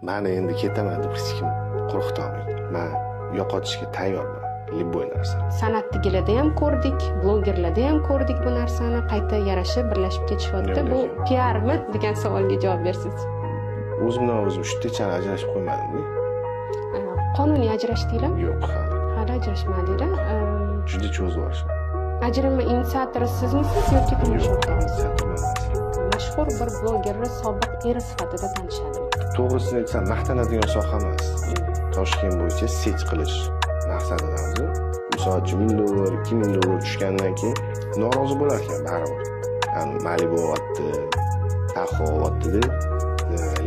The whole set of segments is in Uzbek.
Mani endi ketaman deb hech kim qo'rqita olmaydi. Men yo'qotishga tayyorman. Любой narsa. San'at tigilarda ham ko'rdik, blogerlarda ham ko'rdik bu narsani, qayta yarashib, birlashib ketishyapti. Bu PR-mi degan savolga javob bersiz. O'zimdan o'zim shu techani ajrashib qo'ymadim-da. Qonuniy ajrashdinglarmi? Yo'q, hali. Hali ajrashmadinglar. Juda cho'zib yuborishdi. Ajrama inisiatori sizmisiz yoki turmush o'rtog'ingiz? Mashhur bir blogerni sobiq eri sifatida tanishadimi? To'g'risini aytsam, maqtanadigan soha emas. Toshkent bo'yicha set qilish maqsadidamiz. Misol uchun $1000, $2000 tushgandan keyin norozi bo'lar ekan baribir. Ya'ni Malibu o'tdi, Tahoe o'tdi-da,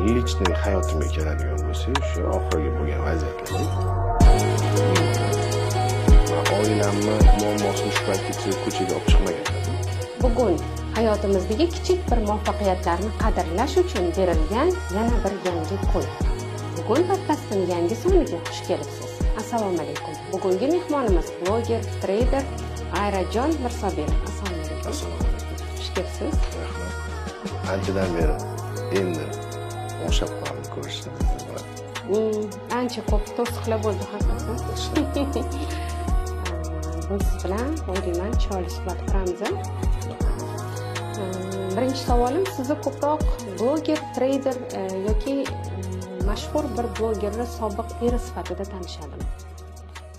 lichniy hayotimga keladigan bo'lsa, shu oxirgi bo'lgan vaziyatlarda oilamni muammosini shu paytgacha ko'chaga olib chiqmagan. Bugun hayotimizdagi kichik bir muvaffaqiyatlarni qadrlash uchun berilgan yana bir yangi kun. Bugun podkastning yangi soniga xush kelibsiz. Assalomu alaykum. Bugungi mehmonimiz bloger, trader Ayrajon Mirsobekov. Assalomu alaykum. Assalomu alaykum. Xush kelibsiz. Rahmat. Anchadan beri endi o'xshab qoldim ko'rishni. Ancha ko'p to'siqlar bo'ldi haqiqatan. Biz bilan o'ylayman chiroyli suhbat quramiz. Birinchi savolim, sizni ko'proq bloger, trader yoki mashhur bir blogerni sobiq eri sifatida tanishadimi?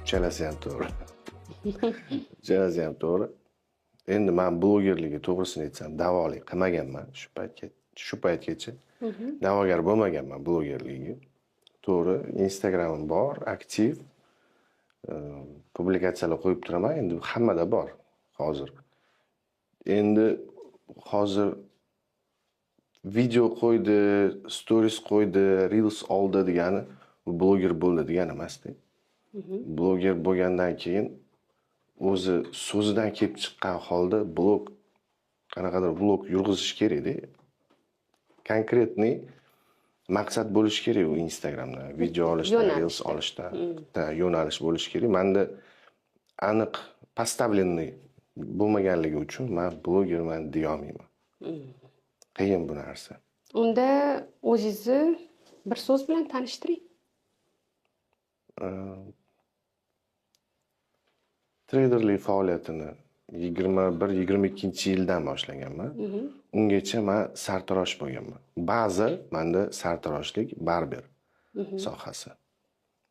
Uchalasi ham to'g'ri. Uchalasi ham to'g'ri. Endi men blogerlikka to'g'risini aytsam, da'volik qilmaganman shu paytgacha. Da'vogar bo'lmaganman blogerlikka. To'g'ri, Instagramim bor, aktiv. Publikatsiyalar qo'yib turaman, endi hammada bor hozir. Endi hozir video qo'ydi, stories qo'ydi, reels oldi degani bloger bo'ldi degani emas-da. Bloger bo'lgandan keyin o'zi so'zidan kelib chiqqan holda qanaqadir blog yurg'izish kerak-da. Konkretniy maqsad bo'lishi kerak u Instagramda, video olishda, reels olishda, yo'nalish bo'lishi kerak. Menda aniq поставленный bo'lmaganligi uchun men blogerman deya olmayman. Qiyin bu narsa. Unda o'zingizni bir so'z bilan tanishtiring. Traderlik faoliyatini 21-22-yildan boshlaganman. Ungacha men sartarosh bo'lganman. Ba'zi menda sartaroshlik barber sohasi.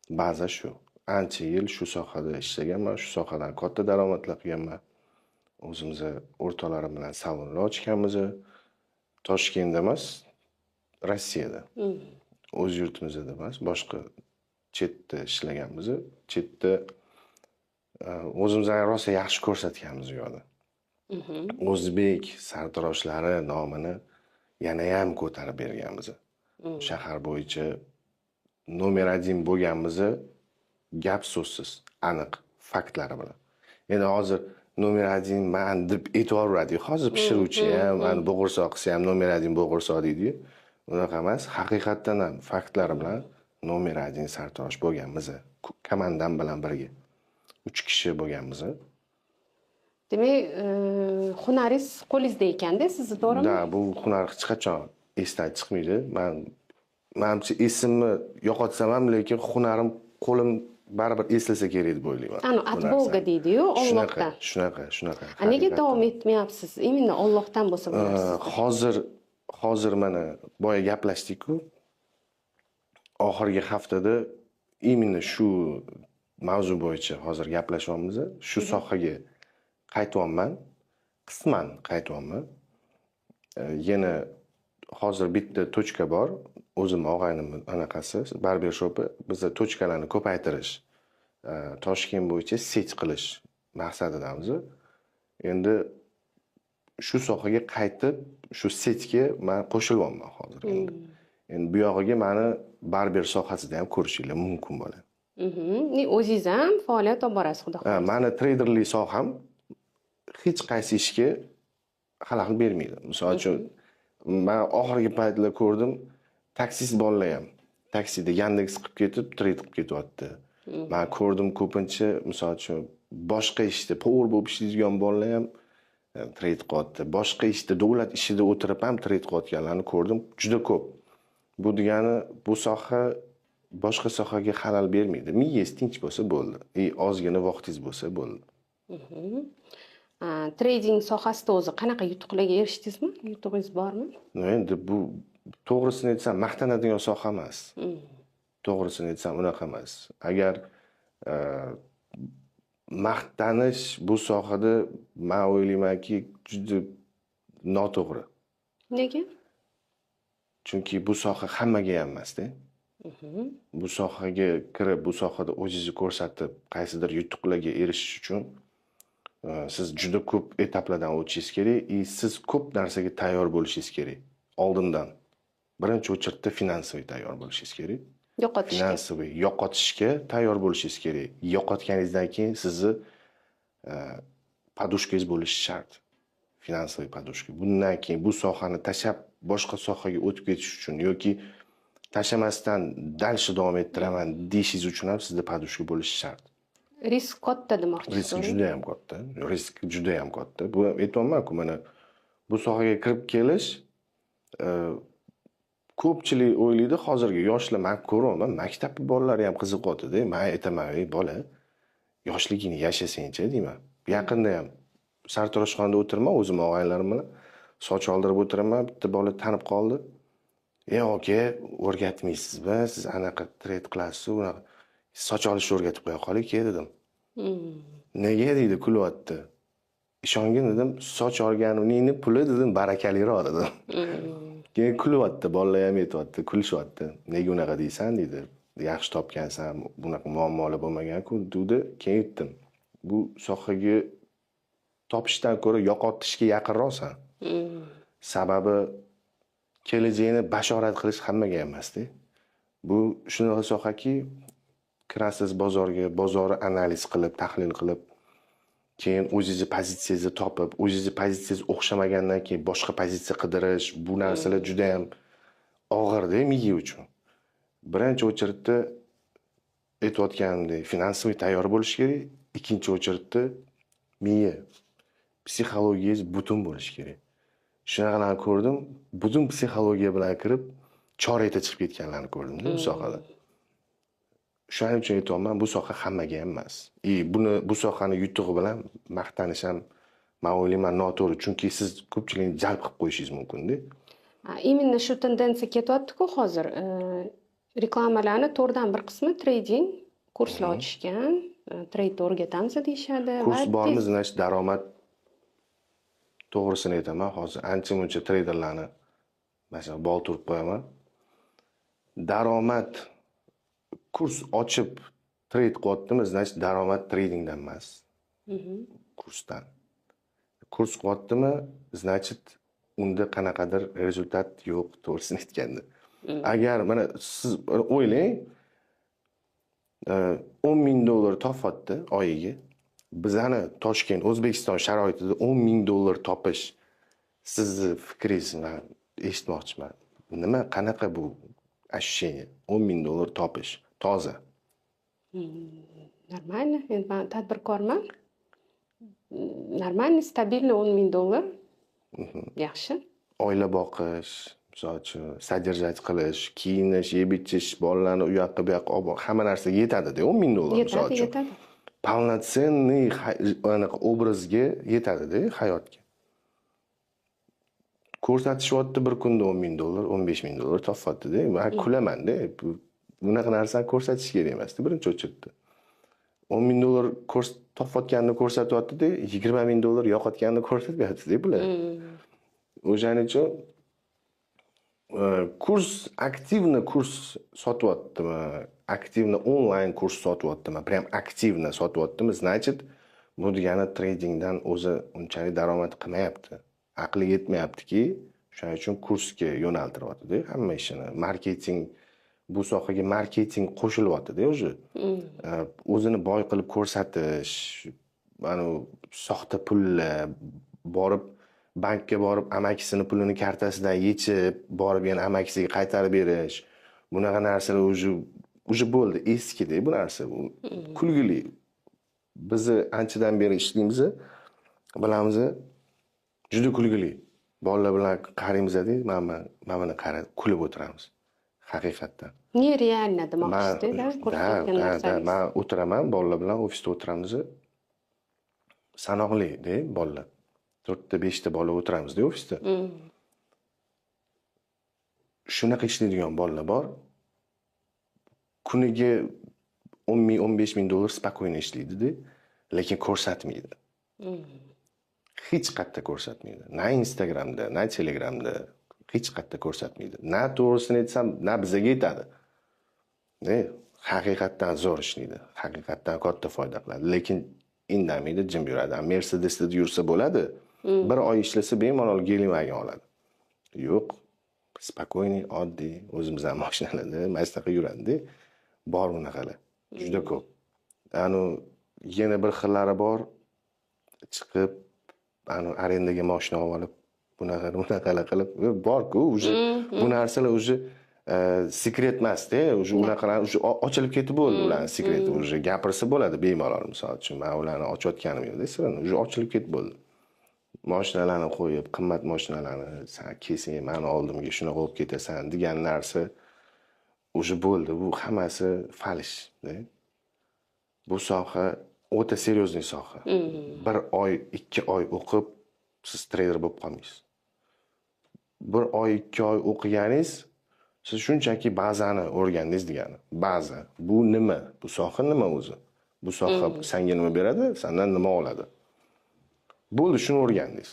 Ba'zi shu. Ancha yil shu sohada ishlaganman, shu sohadan katta daromadlar qilganman. O'zimiz o'rtoqlarim bilan salonlar ochganmiz. Toshkentda emas, Rossiyada. O'z yurtimizda emas, boshqa chetda ishlaganmiz. Chetda o'zimizdan rosa yaxshi ko'rsatganmiz u yoqda. O'zbek sartaroshlari nomini yana ham ko'tarib berganmiz. Shahar bo'yicha nomer 1 bo'lganmiz. Gap so'zsiz, aniq faktlari bilan. Endi hozir nomer 1 men deb aytaveradi. Hozir pishiruvchi ham, men bo'g'irsoq qilsa ham nomer 1 bo'g'irsoq deydi. Unaqa emas, haqiqatdan ham faktlari bilan nomer 1 sartarosh bo'lganmiz. Komandam bilan birga 3 kishi bo'lganmiz. Demak, hunaringiz qo'lingizda ekanda, sizni to'g'rimi? Da, bu hunar hech qachon esdan chiqmaydi. Menimcha esimni yo'qotsam ham, lekin hunarim qo'lim baribir eslasa kerak deb o'ylayman. At Bog'a deydi-yu, Allohdan. Shunaqa. Nega davom etmayapsiz? Именно Allohdan bo'lsa bo'larsiz. Hozir mana boya gaplashdik-ku. Oxirgi haftada именно shu mavzu bo'yicha hozir gaplashyapmiz. Shu sohaga qaytyapman. Qisman qaytyapman. Yana hozir bitta tochka bor. O'zim og'aynim anaqasi, barber shopi. Bizda tochkalarni ko'paytirish, Toshkent bo'yicha set qilish maqsadidamiz. Endi shu sohaga qaytib, shu setga men qo'shilyapman hozir endi. Endi bu yog'iga meni barber sohasida ham ko'rishinglar mumkin bo'ladi. O'zingiz ham faoliyat olib borasiz, xudo xohlasa. Meni traderlik soham hech qaysi ishga xalaqit bermaydi. Misol uchun, men oxirgi paytlar ko'rdim, taksist bolalar ham taksida Yandex qilib ketib, trade qilib ketyapti. Men ko'rdim ko'pincha, misol uchun, boshqa ishda power bo'lib ishlaydigan bolalar ham trade qilyapti. Boshqa ishda davlat ishida o'tirib ham trade qilayotganlarni ko'rdim, juda ko'p. Bu degani bu soha boshqa sohaga xalal bermaydi. Miyangiz tinch bo'lsa bo'ldi. Ozgina vaqtingiz bo'lsa bo'ldi. Trading sohasida o'zi qanaqa yutuqlarga erishdingizmi? Yutug'ingiz bormi? Endi bu to'g'risini aytsam maqtanadigan soha emas. To'g'risini aytsam unaqa emas. Agar maqtanish bu sohada men o'ylaymanki juda noto'g'ri. Nega? Chunki bu soha hammaga ham emas-da. Bu sohaga kirib, bu sohada o'zingizni ko'rsatib, qaysidir yutuqlarga erishish uchun siz juda ko'p etaplardan o'tishingiz kerak, siz ko'p narsaga tayyor bo'lishingiz kerak. Oldindan. Birinchi o'chirda finansiy tayyor bo'lishingiz kerak. Yo'qotishga tayyor bo'lishingiz kerak. Yo'qotganingizdan keyin sizni podushkangiz bo'lishi shart. Finansiy podushka. Bundan keyin bu sohani tashlab boshqa sohaga o'tib ketish uchun yoki tashlamasdan dalshi davom ettiraman deyishingiz uchun ham sizda podushka bo'lishi shart. Risk katta demoqchisiz. Risk juda ham katta. Risk juda ham katta. Bu aytmoqmanku, mana bu sohaga kirib kelish ko'pchilik o'ylaydi, hozirgi yoshlar, men ko'raman, maktab bolalari ham qiziqyapti-da. Men aytaman, "Ey bola, yoshligingni yashasang-chi" deyman. Yaqinda ham sartaroshxonada o'tirman, o'zim og'aylarim bilan soch oldirib o'tiraman, bitta bola tanib qoldi. "Ey aka, o'rgatmaysizmi? Siz anaqa trade qilasiz, unaqa. Soch olishni o'rgatib qo'ya qoling-ki" dedim. "Nega?" deydi, kulyapti. "Ishongin" dedim, "soch olganingni puli" dedim, "barakaliroq" dedim. Keyin kulyapti, bolalar ham aytyapti, kulishyapti. "Nega unaqa deysan?" deydi. "Yaxshi topgansan, bunaqa muammolar bo'lmagan-ku" dedi. Keyin aytdim, "Bu sohaga topishdan ko'ra yo'qotishga yaqinroqsan." Sababi kelajakni bashorat qilish hammaga emas-da. Bu shunaqa sohaki, kirasiz bozorga, bozorni analiz qilib, tahlil qilib, keyin o'zingizni pozitsiyangizni topib, o'zingizni pozitsiyangiz o'xshamagandan keyin boshqa pozitsiya qidirish, bu narsalar juda ham og'ir-da miya uchun. Birinchi o'chirda aytayotganimdek, finansiy tayyor bo'lish kerak. Ikkinchi o'chirda miya, psixologiyangiz butun bo'lishi kerak. Shunaqalarni ko'rdim, butun psixologiya bilan kirib, chorakda chiqib ketganlarni ko'rdim-da bu sohada. Shuning uchun aytayapman, bu soha hammaga emas. Bu sohani yutug'i bilan maqtanish ham men o'ylayman noto'g'ri, chunki siz ko'pchilikni jalb qilib qo'yishingiz mumkin-da. Именно shu tendensiya ketyapti-ku hozir. Reklamalarni to'rdan bir qismi trading kurslar ochishgan, trade o'rgatamiz deyishadi. Kurs bormi, значит, daromad. To'g'risini aytaman, hozir ancha-muncha treyderlarni masalan bol turib qo'yaman. Daromad kurs ochib trade qilyaptimi, значит, daromad tradingdan emas. Kursdan. Kurs qilyaptimi, значит, unda qanaqadir rezultat yo'q, to'g'risini aytganda. Agar mana siz o'ylang, $10,000 topyapti oyiga. Bizani Toshkent, O'zbekiston sharoitida $10,000 topish sizni fikringizni eshitmoqchiman. Nima, qanaqa bu ощущение? $10,000 topish toza. Нормально. Endi men tadbirkorman. Нормально, stabilniy $10,000. Yaxshi. Oila boqish, misol uchun содержать qilish, kiyinish, yeb ichish, bolalarni u yoqqa bu yoqqa olib hamma narsaga yetadi-da $10,000 misol uchun. Yetadi. Полноценный anaqa obrazga yetadi-da hayotga. Ko'rsatishyapti bir kunda $10,000, $15,000 topyapti-da. Men kulaman-da. Bunaqa narsani ko'rsatish kerak emas-da birinchi o'chirda. $10,000 topayotganini ko'rsatyapti-da, $20,000 yo'qotganini ko'rsatyapti-da bular. O'shaning uchun kurs, aktivni kurs sotyaptimi, aktivni onlayn kurs sotyaptimi, prям aktivni sotyaptimi, значит, bu degani tradingdan o'zi unchalik daromad qilmayapti. Aqli yetmayaptiki, shuning uchun kursga yo'naltiryapti-da hamma ishini. Marketing, bu sohaga marketing qo'shilyapti-da o'zi. O'zini boy qilib ko'rsatish, mana soxta pullar, borib bankka borib amakisini pulini kartasidan yechib, borib yana amakisiga qaytarib berish. Bunaqa narsalar o'zi bo'ldi, eskidi bu narsa. Kulgili. Biz anchadan beri ishlaymiz, bilamiz, juda kulgili. Bolalar bilan qaraymiz-da, mana qarab kulib o'tiramiz. Haqiqatdan. Нереально demoqchisizda, ko'rsatgan narsangiz. man o'tiraman, bolalar bilan ofisda o'tiramiz. Sanoqli-da bolalar. 4 ta 5 ta bola o'tiramiz-da ofisda. Shunaqa ishlaydigan bolalar bor. Kuniga 10 ming, 15 ming dollar spokойно ishlaydi-da, lekin ko'rsatmaydi. Hech qayerda ko'rsatmaydi. Na Instagramda, na Telegramda hech qayerda ko'rsatmaydi. Na to'g'risini aytsam, na bizga aytadi. Haqiqatdan zo'r ishlaydi. Haqiqatdan katta foyda qiladi, lekin indamaydi, jim yuradi. Mercedesda yursa bo'ladi. Bir oy ishlasa bemalol Gelimagini oladi. Yo'q, spokойный, oddiy, o'zimizdan mashinalarda mastaqa yuradi. Bor unaqalar. Juda ko'p. Yana bir xillari bor. Chiqib, arendaga mashina olib, bunaqalar qilib, bor-ku, bu narsalar sekret emas-da, unaqalar ochilib ketib bo'ldi ularning sekreti, gapirsa bo'ladi bemalol, misol uchun. Men ularni ochayotganim yo'q-da, sirini, ochilib ketib bo'ldi. Mashinalarni qo'yib, qimmat mashinalarni sen kelsang, meni oldimga shunaqa olib ketasan degan narsa bo'ldi. Bu hammasi falish-da. Bu soha o'ta seriozniy soha. 1 oy, 2 oy o'qib siz trader bo'lib qolmaysiz. 1 oy, 2 oy o'qiganingiz siz shunchaki bazani o'rgandingiz degani. Baza. Bu nima? Bu soha nima o'zi? Bu soha senga nima beradi? Sendan nima oladi? Bo'ldi, shuni o'rgandingiz.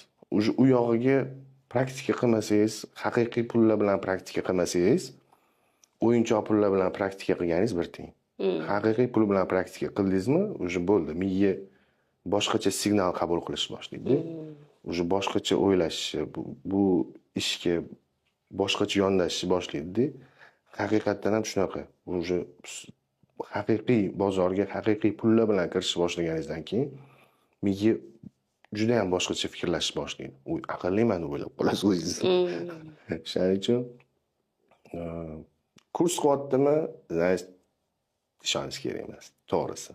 U yog'iga praktika qilmasangiz, haqiqiy pullar bilan praktika qilmasangiz, o'yinchoq pullar bilan praktika qilganingiz bir tiyin. Haqiqiy pul bilan praktika qildingizmi, bo'ldi. Miya boshqacha signal qabul qilish boshlaydi. Boshqacha o'ylashi, bu ishga boshqacha yondashish boshlaydi. Haqiqatdan ham shunaqa. Haqiqiy bozorga haqiqiy pullar bilan kirish boshlaganingizdan keyin miya juda ham boshqacha fikrlashni boshlaydi. Aqlliman deb o'ylab qolasiz o'zingiz. Shuning uchun kurs qilyaptimi, ishoningiz kerak emas, to'g'risi.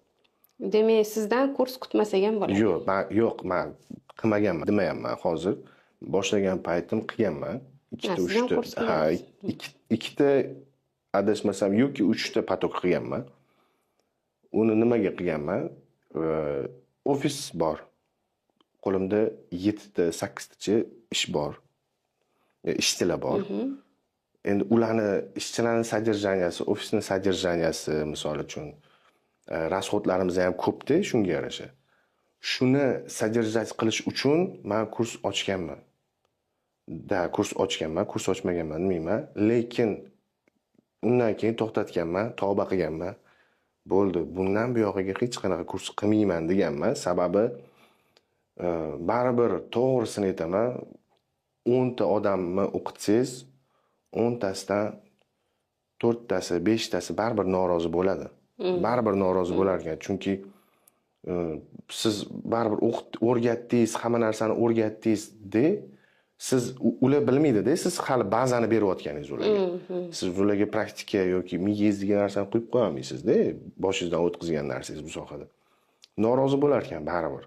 Demak, sizdan kurs kutmasak ham bo'ladi. Yo'q, men qilmaganman, demayapman hozir. Boshlagan paytim qilganman. 2 ta 3 ta. Ha, 2 ta adashmasam yoki 3 ta patok qilganman. Uni nimaga qilganman? Ofis bor. Qo'limda 7 ta, 8 tacha ish bor. Ishchilar bor. Endi ularni ishchilarning sodержанияsi, ofisning sodержанияsi misol uchun расходlarimiz ham ko'p-da, shunga yarasha. Shuni sodержать qilish uchun men kurs ochganman. Kurs ochganman, kurs ochmaganman demayman, lekin undan keyin to'xtatganman, tavba qilganman. Bo'ldi, bundan buyog'iga hech qanaqa kurs qilmayman deganman. Sababi baribir to'g'risini aytaman, 10 ta odamni o'qitsangiz, 10 tasidan 4 tasi, 5 tasi baribir norozi bo'ladi. Baribir norozi bo'lar ekan, chunki siz baribir o'rgatdingiz, hamma narsani o'rgatdingiz-da, siz ular bilmaydi-da, siz hali bazani berayotganingiz ularga. Siz ularga praktika yoki miyangizdagi narsani qo'yib qo'ya olmaysiz-da, boshingizdan o'tkazgan narsangiz bu sohada. Norozi bo'lar ekan baribir.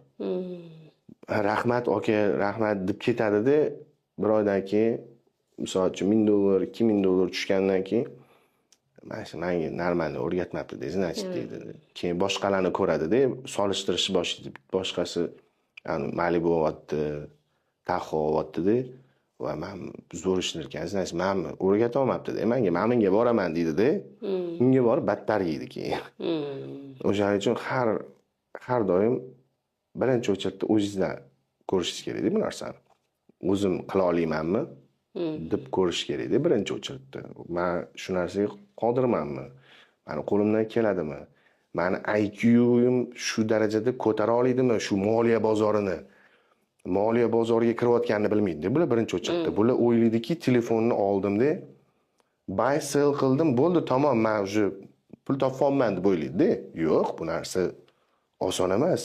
Rahmat aka, rahmat deb ketadi-da, bir oydan keyin misol uchun $1000, $2000 tushgandan keyin menga normalni o'rgatmabdi, значит deydi. Keyin boshqalarni ko'radi-da, solishtirishni boshlaydi. Boshqasi Malibu olyapti, Tahoe olyapti-da, va men zo'r ishlar ekan, значит menni o'rgata olmabdi-da. Menga boraman deydi-da. Unga borib battar yeydi keyin. O'shaning uchun har doim birinchi o'chirda o'zingizdan ko'rishingiz kerak-da bu narsani. O'zim qila olamanmi deb ko'rish kerak-da birinchi o'chirda. Men shu narsaga qodirmanmi? Meni qo'limdan keladimi? Meni IQ'im shu darajada ko'tara oladimi shu moliya bozorini? Moliya bozoriga kirayotganini bilmaydi. Bular birinchi o'chirda. Bular o'ylaydiki, telefonni oldimda, buy sell qildim, bo'ldi, tamom, men o'sha pul topolmayman deb o'ylaydi-da. Yo'q, bu narsa oson emas.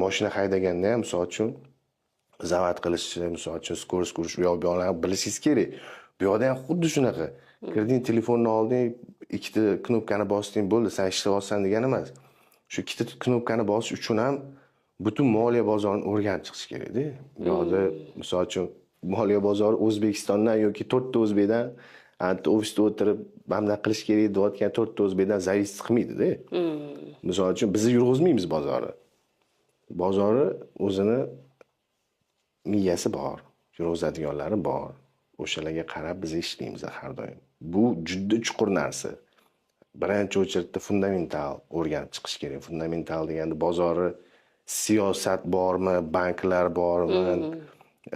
Mashina haydaganda ham misol uchun zavod qilishni, misol uchun skorost ko'rish, u yoq bu yoqlarni bilishingiz kerak. Bu yoqda ham xuddi shunaqa. Kirding, telefonni olding, 2 ta knopkani bosding, bo'ldi, sen ishlayapsan degan emas. Shu 2 ta knopkani bosish uchun ham butun moliya bozorini o'rganib chiqish kerak-da. Bu yoqda misol uchun moliya bozori O'zbekistondan yoki 4 ta o'zbekdan Anti ofisda o'tirib mana qilish kerak deyotgan to'rtta o'zbekdan zavist qilmaydi-da. Misol uchun bizni yurg'izmaymiz bozorni. Bozori o'zini miyasi bor, yurg'izadiganlari bor. O'shalarga qarab biz ishlaymiz har doim. Bu juda chuqur narsa. Birinchi o'chirda fundamental o'rganib chiqish kerak. Fundamental deganda bozori siyosat bormi, banklar bormi,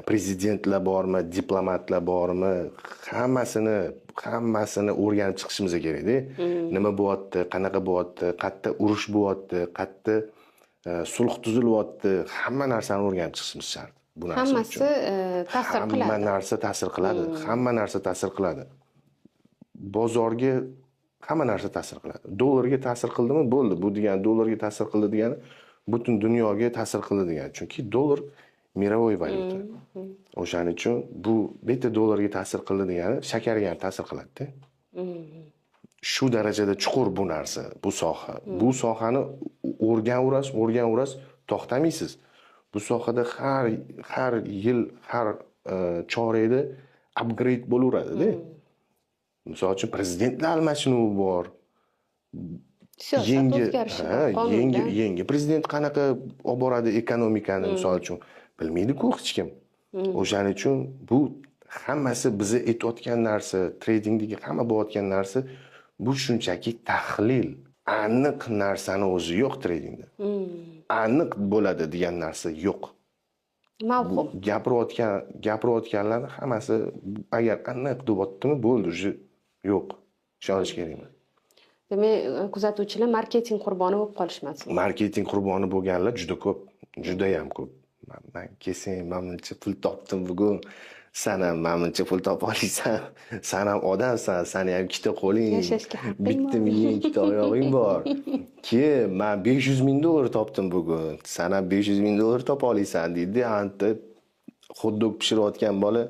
prezidentlar bormi, diplomatlar bormi, hammasini o'rganib chiqishimiz kerak-da. Nima bo'lyapti, qanaqa bo'lyapti, qayerda urush bo'lyapti, qayerda sulh tuzilyapti, hamma narsani o'rganib chiqishimiz shart. Bu narsa hammasi ta'sir qiladi. Hamma narsa ta'sir qiladi. Hamma narsa ta'sir qiladi. Bozorga hamma narsa ta'sir qiladi. Dollarga ta'sir qildimi, bo'ldi. Bu degani dollarga ta'sir qildi degani butun dunyoga ta'sir qildi degani. Chunki dollar mirovoy valyuta. O'shaning uchun bu bitta dollarga ta'sir qildi degani shakarga ham ta'sir qiladi-da. Shu darajada chuqur bu narsa, bu soha. Bu sohani o'rganaverasiz, to'xtamaysiz. Bu sohada har yil, har chorakda upgrade bo'laveradi-da. Misol uchun prezidentlar almashinuvi bor. Siyosat o'zgarishi bor. Yangi prezident qanaqa olib boradi ekonomikani misol uchun bilmaydi-ku hech kim. O'shaning uchun bu hammasi bizni aytayotgan narsa, tradingdagi hamma bo'layotgan narsa bu shunchaki tahlil. Aniq narsani o'zi yo'q tradingda. Aniq bo'ladi degan narsa yo'q. Mavhum. Gapirayotganlar hammasi agar aniq deyaptimi, bo'ldi, yo'q. Ishonish kerak emas. Demak, kuzatuvchilar marketing qurboni bo'lib qolishmasin. Marketing qurboni bo'lganlar juda ko'p, juda ham ko'p. Men kelsang, menimcha pul topdim bugun. Sen ham menimcha pul topa olasan. Sen ham odamsan, seni ham ikkita qo'ling, bitta miyang, ikkita oyog'ing bor. Men 500 ming dollar topdim bugun. Sen ham 500 ming dollar topa olasan deydi. Anta hot-dog pishirayotgan bola,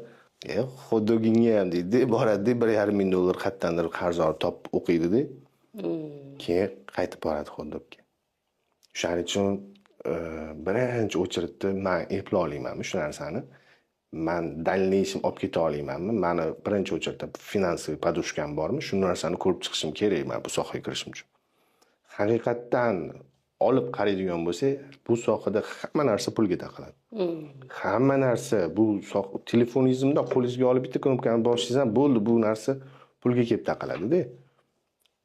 hot-dogingga ham deydi, boradi 1,5 ming dollar qayerdandir qarz olib topib o'qiydi-da. Keyin qaytib boradi hot-dogga. Shuning uchun birinchi o'chiritda men eplay olmayman shu narsani. Men dalneyshim olib keta olmaymanmi? Meni birinchi o'chiritda finansiy podushkam bormi? Shu narsani ko'rib chiqishim kerak men bu sohaga kirishim uchun. Haqiqatdan olib qaraydigan bo'lsak, bu sohada hamma narsa pulga taqaladi. Hamma narsa bu telefoningizda qo'lingizga olib bitta knopkani bossangiz bo'ldi, bu narsa pulga kelib taqaladi-da.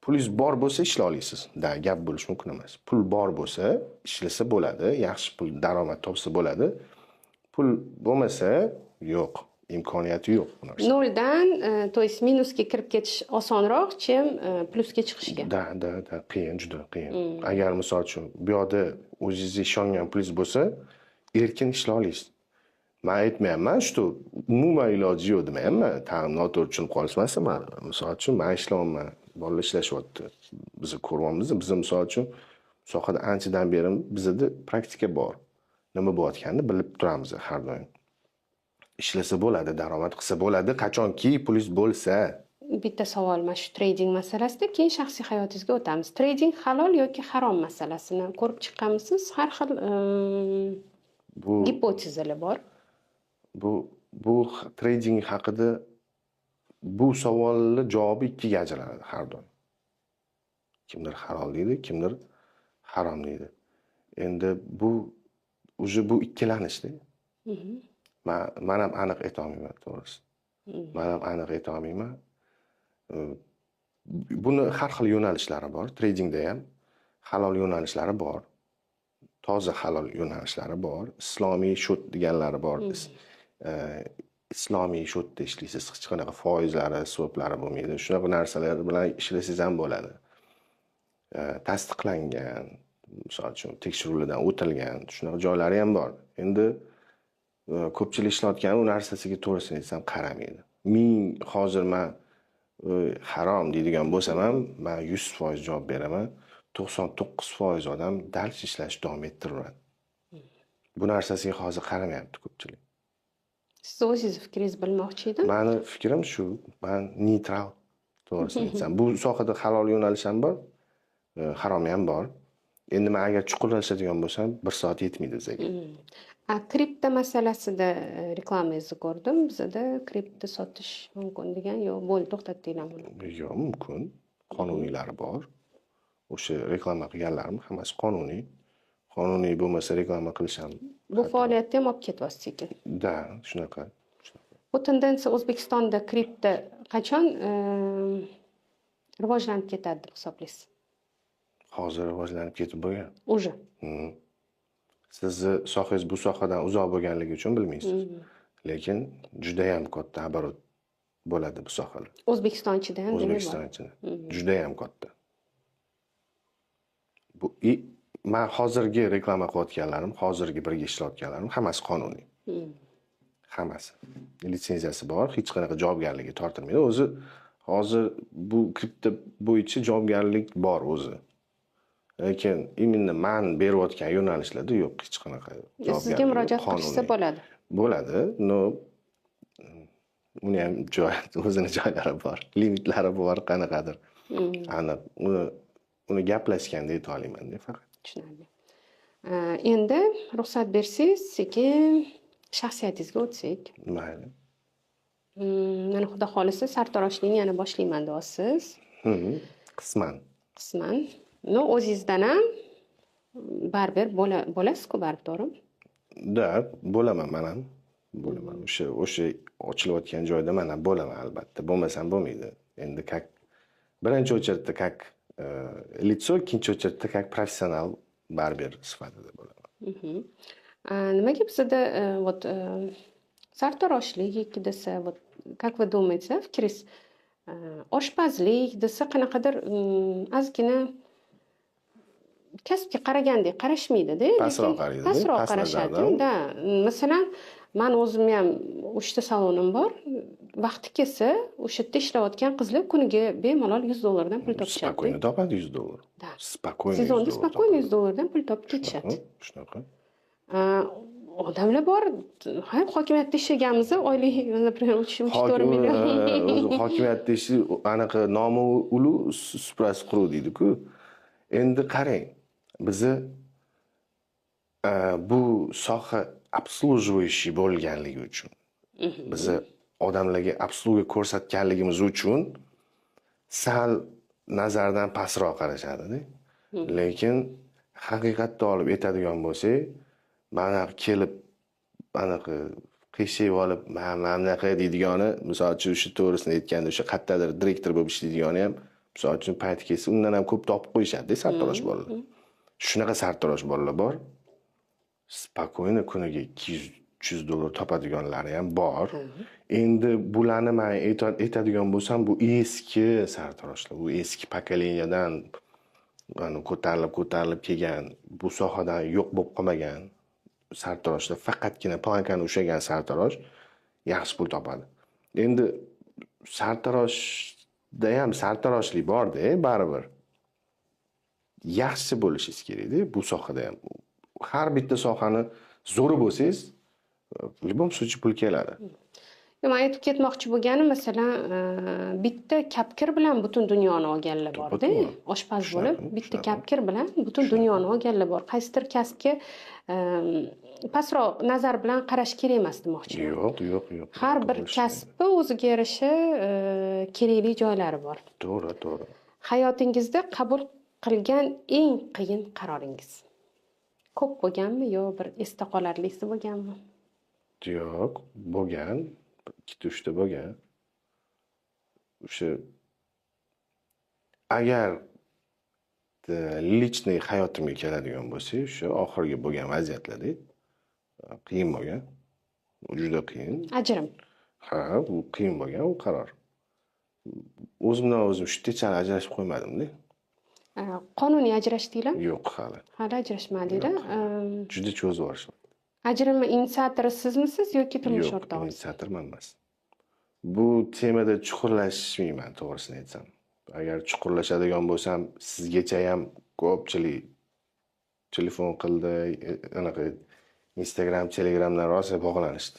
Pulingiz bor bo'lsa ishlay olasiz. Gap bo'lish mumkin emas. Pul bor bo'lsa, ishlasa bo'ladi, yaxshi pul daromad topsa bo'ladi. Pul bo'lmasa, yo'q, imkoniyati yo'q bu narsa. Noldan, to есть minusga kirib ketish osonroq, chem plusga chiqishga. Da, qiyin, juda qiyin. Agar misol uchun bu yoqda o'zingizga ishongan pulingiz bo'lsa, erkin ishlay olasiz. Men aytmayapman, shu umuman iloji yo'q demayapman. Ta'minot o'chirib qolsa, men misol uchun men ishlayapman. Bolalar ishlashyapti. Biz ko'ryapmiz, biz misol uchun sohada anchadan beri bizda praktika bor. Nima bo'layotganini bilib turamiz har doim. Ishlasa bo'ladi, daromad qilsa bo'ladi, qachonki pulingiz bo'lsa. Bitta savol mana shu trading masalasida, keyin shaxsiy hayotingizga o'tamiz. Trading halol yoki harom masalasini ko'rib chiqqanmisiz? Har xil gipotezalar bor. Bu trading haqida bu savollar javobi ikkiga ajraladi har doim. Kimdir halol deydi, kimdir harom deydi. Endi bu ikkilanishda. Men ham aniq ayta olmayman, to'g'risi. Men ham aniq ayta olmayman. Buni har xil yo'nalishlari bor. Tradingda ham halol yo'nalishlari bor. Toza halol yo'nalishlari bor. Islomiy shot deganlari bor. Islomiy shotda ishlaysiz, hech qanaqa foizlari, swaplari bo'lmaydi. Shunaqa narsalar bilan ishlasangiz ham bo'ladi. Tasdiqlangan, misol uchun tekshiruvlardan o'tilgan, shunaqa joylari ham bor. Endi ko'pchilik ishlayotgan u narsasiga to'g'risini aytsam qaramaydi. Hozir men harom deydigan bo'lsam ham, men 100% javob beraman. 99% odam dal ishlash davom ettiraveradi. Bu narsasiga hozir qaramayapti ko'pchilik. Siz o'zingiz fikringizni bilmoqchi edim. Meni fikrim shu, men neytral, to'g'risini aytsam. Bu sohada halol yo'nalish ham bor, harom ham bor. Endi men agar chuqurlashadigan bo'lsam, 1 soat yetmaydi bizga. Kripto masalasida reklamangizni ko'rdim. Bizada kripto sotish mumkin degan, yo'q, bo'ldi, to'xtatdinglar buni. Yo'q, mumkin. Qonuniylari bor. O'sha reklama qilganlarmi hammasi qonuniy. Qonuniy bo'lmasa reklama qilish ham. Bu faoliyatni ham olib ketyapsiz sekin. Da, shunaqa. Bu tendensiya O'zbekistonda kripto qachon rivojlanib ketadi deb hisoblaysiz? Hozir rivojlanib ketib bo'lgan. Уже. Sizni sohangiz bu sohadan uzoq bo'lganligi uchun bilmaysiz. Lekin juda ham katta оборот bo'ladi bu sohada. O'zbekiston ichida ham O'zbekiston ichida. Juda ham katta. Bu men hozirgi reklama qilayotganlarim, hozirgi birga ishlayotganlarim hammasi qonuniy. Hammasi. Litsenziyasi bor, hech qanaqa javobgarligi tortilmaydi. O'zi hozir bu kripto bo'yicha javobgarlik bor o'zi. Lekin imенно men berayotgan yo'nalishlarda yo'q, hech qanaqa javobgarlik. Sizga murojaat qilishsa bo'ladi. Bo'ladi, no uni ham o'zini joylari bor, limitlari bor, qanaqadir. Aniq uni gaplashganda ayta olaman-da faqat. Tushunarli. Endi ruxsat bersangiz, sekin shaxsiyatingizga o'tsak. Mayli. Mana xudo xohlasa sartaroshlikni yana boshlayman deyapsiz. Qisman. Qisman. No, o'zingizdan ham baribir bo'lasiz-ku, baribir, to'g'rimi? Da, bo'laman men ham. Bo'laman. O'sha ochilayotgan joyda men ham bo'laman albatta. Bo'lmasam bo'lmaydi. Endi birinchi очередda как лицо, ikkinchi очередda как professional barber sifatida bo'laman. Nimaga bizda вот sartaroshlik yoki desa, вот как вы думаете, fikringiz, oshpazlik desa qanaqadir ozgina kasbga qaragandek qarashmaydi-da. Pastroq qaraydi. Pastroq qarashadi. Da, masalan, men o'zim ham 3 ta salonim bor. Vaqti kelsa, o'sha yerda ishlayotgan qizlar kuniga bemalol $100 pul topishadi. Spokойно topadi $100. Da. Spokойно. Sezonda spokойно $100 pul topib ketishadi. Shunaqa. Odamlar bor, hokimiyatda ishlaganmiz, oylik, например, 3-4 million. O'zi hokimiyatda ishi anaqa nomi ulu suprasi quruq deydi-ku. Endi qarang, bizni bu soha обслуживающий bo'lganligi uchun, bizni odamlarga obsluga ko'rsatganligimiz uchun sal nazardan pastroq qarashadi-da. Lekin haqiqatda olib aytadigan bo'lsak, mana kelib anaqa qiyshayib olib, mana bunaqa deydigani, misol uchun o'sha to'g'risini aytganda, o'sha qayerdadir direktor bo'lib ishlaydigani ham, misol uchun payti kelsa, undan ham ko'p topib qo'yishadi-da sartarosh bolalar. Shunaqa sartarosh bolalar bor. Spokойно kuniga $200 topadiganlari ham bor. Endi bularni men aytadigan bo'lsam, bu eski sartaroshlar, bu eski pokoleniyadan ko'tarilib kelgan, bu sohadan yo'q bo'lib qolmagan sartaroshlar, faqatgina plankani ushlagan sartarosh yaxshi pul topadi. Endi sartaroshda ham sartaroshlik bor-da, baribir. Yaxshi bo'lishingiz kerak-da bu sohada ham. Har bitta sohani zo'ri bo'lsangiz, любом случае pul keladi. Men aytib ketmoqchi bo'lganim, masalan, bitta kapkir bilan butun dunyoni olganlar bor-da. Oshpaz bo'lib, bitta kapkir bilan butun dunyoni olganlar bor. Qaysidir kasbga pastroq nazar bilan qarash kerak emas demoqchiman. Yo'q. Har bir kasbga o'ziga yarasha kerakli joylari bor. To'g'ri. Hayotingizda qabul qilgan eng qiyin qaroringiz ko'p bo'lganmi yo bir esda qolarlisi bo'lganmi? Yo'q, bo'lgan. 2-3 ta bo'lgan. O'sha agar lichniy hayotimga keladigan bo'lsa, o'sha oxirgi bo'lgan vaziyatlarda qiyin bo'lgan. Juda qiyin. Ajrim. Ha, bu qiyin bo'lgan, u qaror. O'zimdan o'zim shu techani ajrashib qo'ymadim-da. Qonuniy ajrashdinglar? Yo'q, hali. Hali ajrashmadinglar. Juda cho'zib yuborishdi. Ajrimni inisiatori sizmisiz yoki turmush o'rtog'ingiz? Yo'q, inisiator men emas. Bu temada chuqurlashmayman, to'g'risini aytsam. Agar chuqurlashadigan bo'lsam, sizgacha ham ko'pchilik telefon qildi, anaqa Instagram, Telegramdan rosa bog'lanishdi.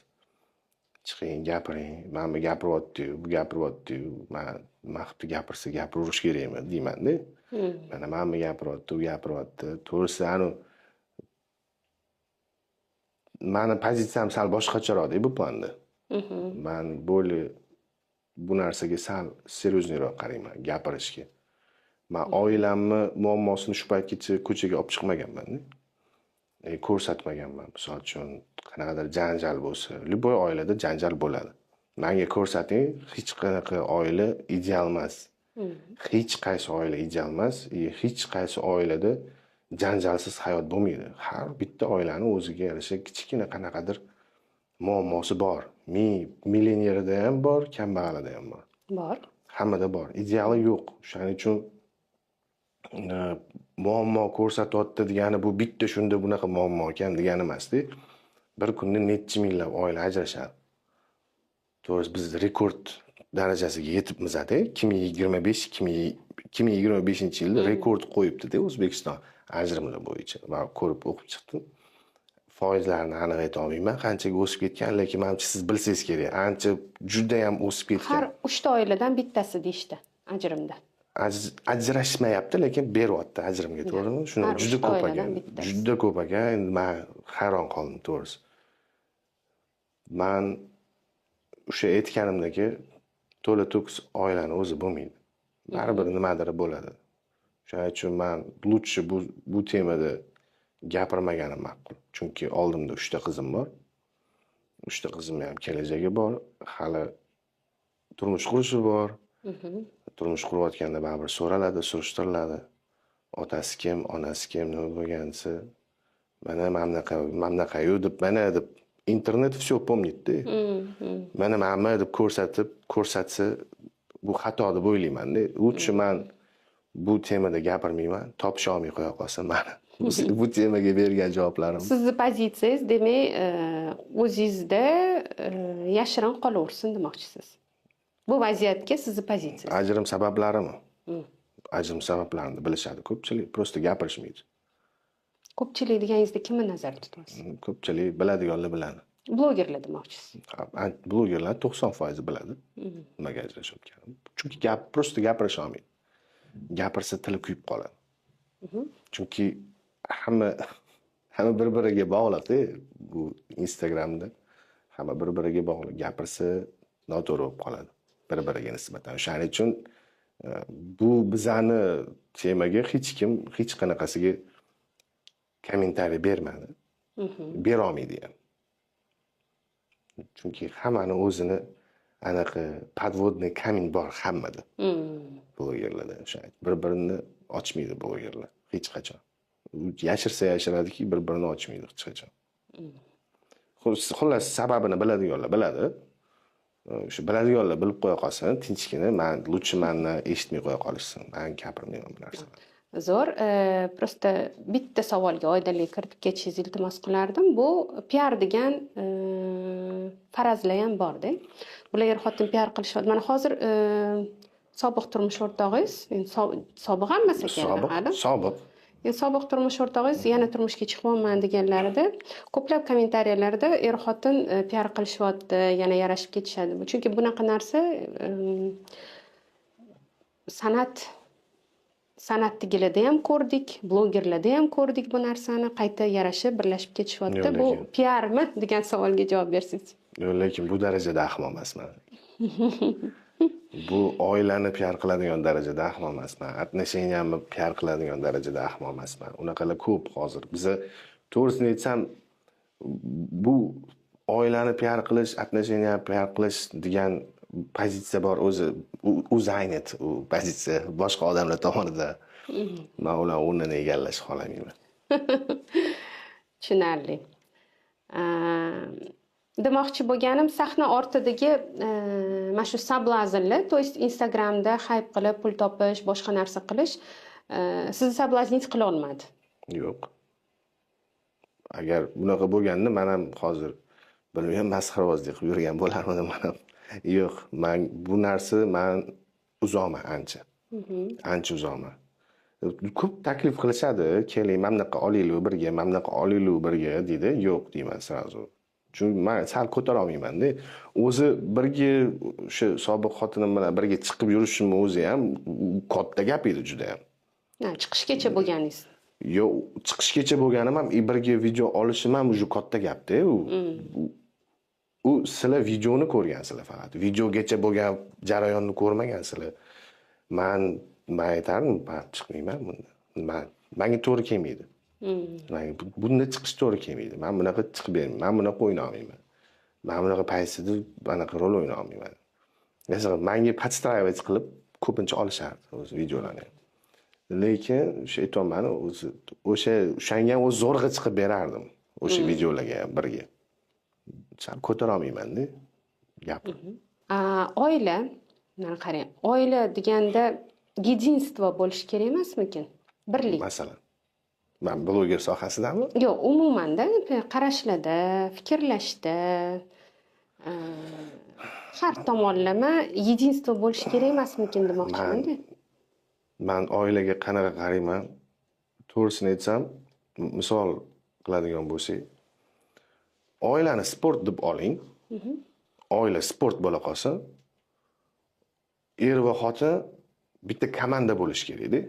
Chiqing, gapiring, mana bu gapiryapti-yu, bu gapiryapti-yu, men qilib gapirsa gapirish kerakmi deyman-da. Mana bu gapiryapti, u gapiryapti. To'g'risi, mani pozitsiyam sal boshqacharoqda bu planda. Men bu narsaga sal seryozniyroq qarayman, gapirishga. Men oilamni muammosini shu paytgacha ko'chaga olib chiqmaganman. Ko'rsatmaganman. Misol uchun, qanaqadir janjal bo'lsa, любой oilada janjal bo'ladi. Menga ko'rsating, hech qanaqa oila ideal emas. Hech qaysi oila ideal emas, hech qaysi oilada janjalsiz hayot bo'lmaydi. Har bitta oilaning o'ziga yarasha kichkina qanaqadir muammosi bor. Millionerida ham bor, kambag'alida ham bor. Bor. Hammada bor. Ideali yo'q. Shuning uchun muammo ko'rsatyapti degani bu bitta shunda bunaqa muammo ekan degani emasda. Bir kunda necha minglab oila ajrashadi. To'g'risi biz rekord darajasiga yetibmiz-da. 2025-yilda rekord qo'yibdi-da O'zbekiston ajrimlar bo'yicha. Men ko'rib o'qib chiqdim. Foizlarni aniq ayta olmayman, qanchaga o'sib ketgan, lekin menimcha siz bilsangiz kerak. Ancha juda ham o'sib ketgan. Har 3 ta oiladan bittasi deyishdi ajrimda. Ajrashmayapti, lekin beryapti ajrimga, to'g'rimi? Shuni juda ko'p ekan. Juda ko'p ekan. Endi men hayron qoldim, to'g'risi. Men o'sha aytganimdagi to'la to'kis oilani o'zi bo'lmaydi. Baribir nimadir bo'ladi. Shuning uchun men lutchi bu temada gapirmaganim ma'qul. Chunki oldimda 3 ta qizim bor. 3 ta qizim ham kelajagi bor. Hali turmush qurishi bor. Turmush qurayotganda baribir so'raladi, surishtiriladi. Otasi kim, onasi kim, nima bo'lganisi. Mana mamnaqa deb, mana deb internet все помнит-da. Mana mamma deb ko'rsatsa bu xato deb o'ylayman-da. Lutchi men bu temada gapirmayman, topisha olmay qo'ya qolsa meni. Bu temaga bergan javoblarim. Sizni pozitsiyangiz, demak, o'zingizda yashirin qolaversin demoqchisiz. Bu vaziyatga sizni pozitsiyangiz. Ajrim sabablarimi? Ajrim sabablarini bilishadi ko'pchilik, prosta gapirishmaydi. Ko'pchilik deganingizda kimni nazarda tutasiz? Ko'pchilik biladiganlar biladi. Blogerlar demoqchisiz. Blogerlar 90% biladi. Nimaga ajrashayotganini. Chunki prosta gapirisha olmaydi. Gapirsa tili kuyib qoladi. Chunki hamma bir-biriga bog'liq-da bu Instagramda. Hamma bir-biriga bog'liq. Gapirsa noto'g'ri bo'lib qoladi. Bir-biriga nisbatan. Shuning uchun bu bizani temaga hech kim hech qanaqasiga kommentariy bermadi. Bera olmaydi ham. Chunki hammani o'zini anaqa podvodniy kamin bor hammada. Blogerlarda bir-birini ochmaydi blogerlar hech qachon. Yashirsa yashiradiki, bir-birini ochmaydi hech qachon. Xullas sababini biladiganlar biladi. O'sha biladiganlar bilib qo'ya qolsin, tinchgina men lutchi menni eshitmay qo'ya qolishsin. Men gapirmayman bu narsalarni. Zo'r, prosta bitta savolga oydinlik kiritib ketishingizni iltimos qilardim. Bu PR degan farazlar ham bor-da. Bular er-xotin PR qilishadi. Mana hozir sobiq turmush o'rtog'ingiz, sobiq emas ekan, sobiq. Sobiq turmush o'rtog'ingiz yana turmushga chiqmayman deganlarida ko'plab kommentariyalarda er-xotin PR qilishyapti, yana yarashib ketishadi. Chunki bunaqa narsa san'atchilarda ham ko'rdik, blogerlarda ham ko'rdik bu narsani, qayta yarashib, birlashib ketishyapti. Bu PRmi degan savolga javob bersangiz. Yo'q, lekin bu darajada ahmoq emasman. Bu oilani PR qiladigan darajada ahmoq emasman. Отношенияni PR qiladigan darajada ahmoq emasman. Unaqalar ko'p hozir. Biza to'g'risini aytsam, bu oilani PR qilish, отношенияni PR qilish degan pozitsiya bor o'zi aynit u pozitsiya boshqa odamlar tomonidan. Men ular o'rnini egallashni xohlamayman. Tushunarli. Demoqchi bo'lganim, sahna ortidagi mana shu sablaznlar, to есть Instagramda hype qilib pul topish, boshqa narsa qilish sizni sablazningiz qila olmadi. Yo'q. Agar bunaqa bo'lganda men ham hozir bilmayman, masxarabozlik qilib yurgan bo'lardim men ham. Yo'q, men bu narsa uzoqman ancha. Ancha uzoqman. Ko'p taklif qilishadi, keling, mamnaqa olaylik birga, mamnaqa olaylik birga deydi. Yo'q deyman srazu. Chunki men sal ko'tara olmayman-da. O'zi birga o'sha sobiq xotinim bilan birga chiqib yurishim o'zi ham katta gap edi juda ham. Chiqishgacha bo'lganingiz. Yo, chiqishgacha bo'lganim ham birga video olishim ham уже katta gapda. U sizlar videoni ko'rgansizlar faqat. Videogacha bo'lgan jarayonni ko'rmagansizlar. Men aytardim, men chiqmayman bundan. Menga to'g'ri kelmaydi. Bunda chiqish to'g'ri kelmaydi. Men bunaqa chiqib bermayman. Men bunaqa o'ynay olmayman. Men bunaqa paysida bunaqa rol o'ynay olmayman. Masalan, menga podstраивать qilib ko'pincha olishardi o'zi videolarni. Lekin o'sha aytolman, o'shanga ham o'z zo'rg'a chiqib berardim. O'sha videolarga ham birga. Sal ko'tara olmayman-da gapni. Oila, mana qarang, oila deganda единство bo'lish kerak emasmikin? Birlik. Masalan, men bloger sohasidami? Yo'q, umuman-da qarashlarda, fikrlashda har tomonlama единство bo'lish kerak emasmikin demoqchiman-da. Men oilaga qanaqa qarayman? To'g'risini aytsam, misol qiladigan bo'lsak, oilani sport deb oling. Oila sport bo'la qolsa, er va xotin bitta komanda bo'lish kerak-da.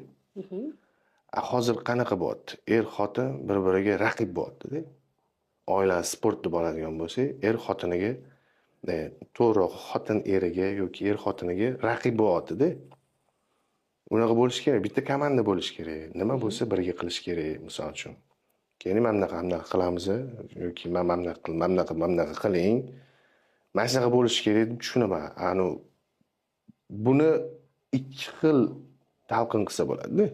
Hozir qanaqa bo'lyapti? Er xotin bir-biriga raqib bo'lyapti-da. Oilani sport deb oladigan bo'lsak, er xotiniga, to'g'riroq xotin eriga yoki er xotiniga raqib bo'lyapti-da. Unaqa bo'lish kerak, bitta komanda bo'lish kerak. Nima bo'lsa birga qilish kerak, misol uchun. Keyin mana bunaqa qilamiz yoki mana bunaqa qiling. Mana shunaqa bo'lish kerak deb tushunaman. Buni ikki xil talqin qilsa bo'ladi-da.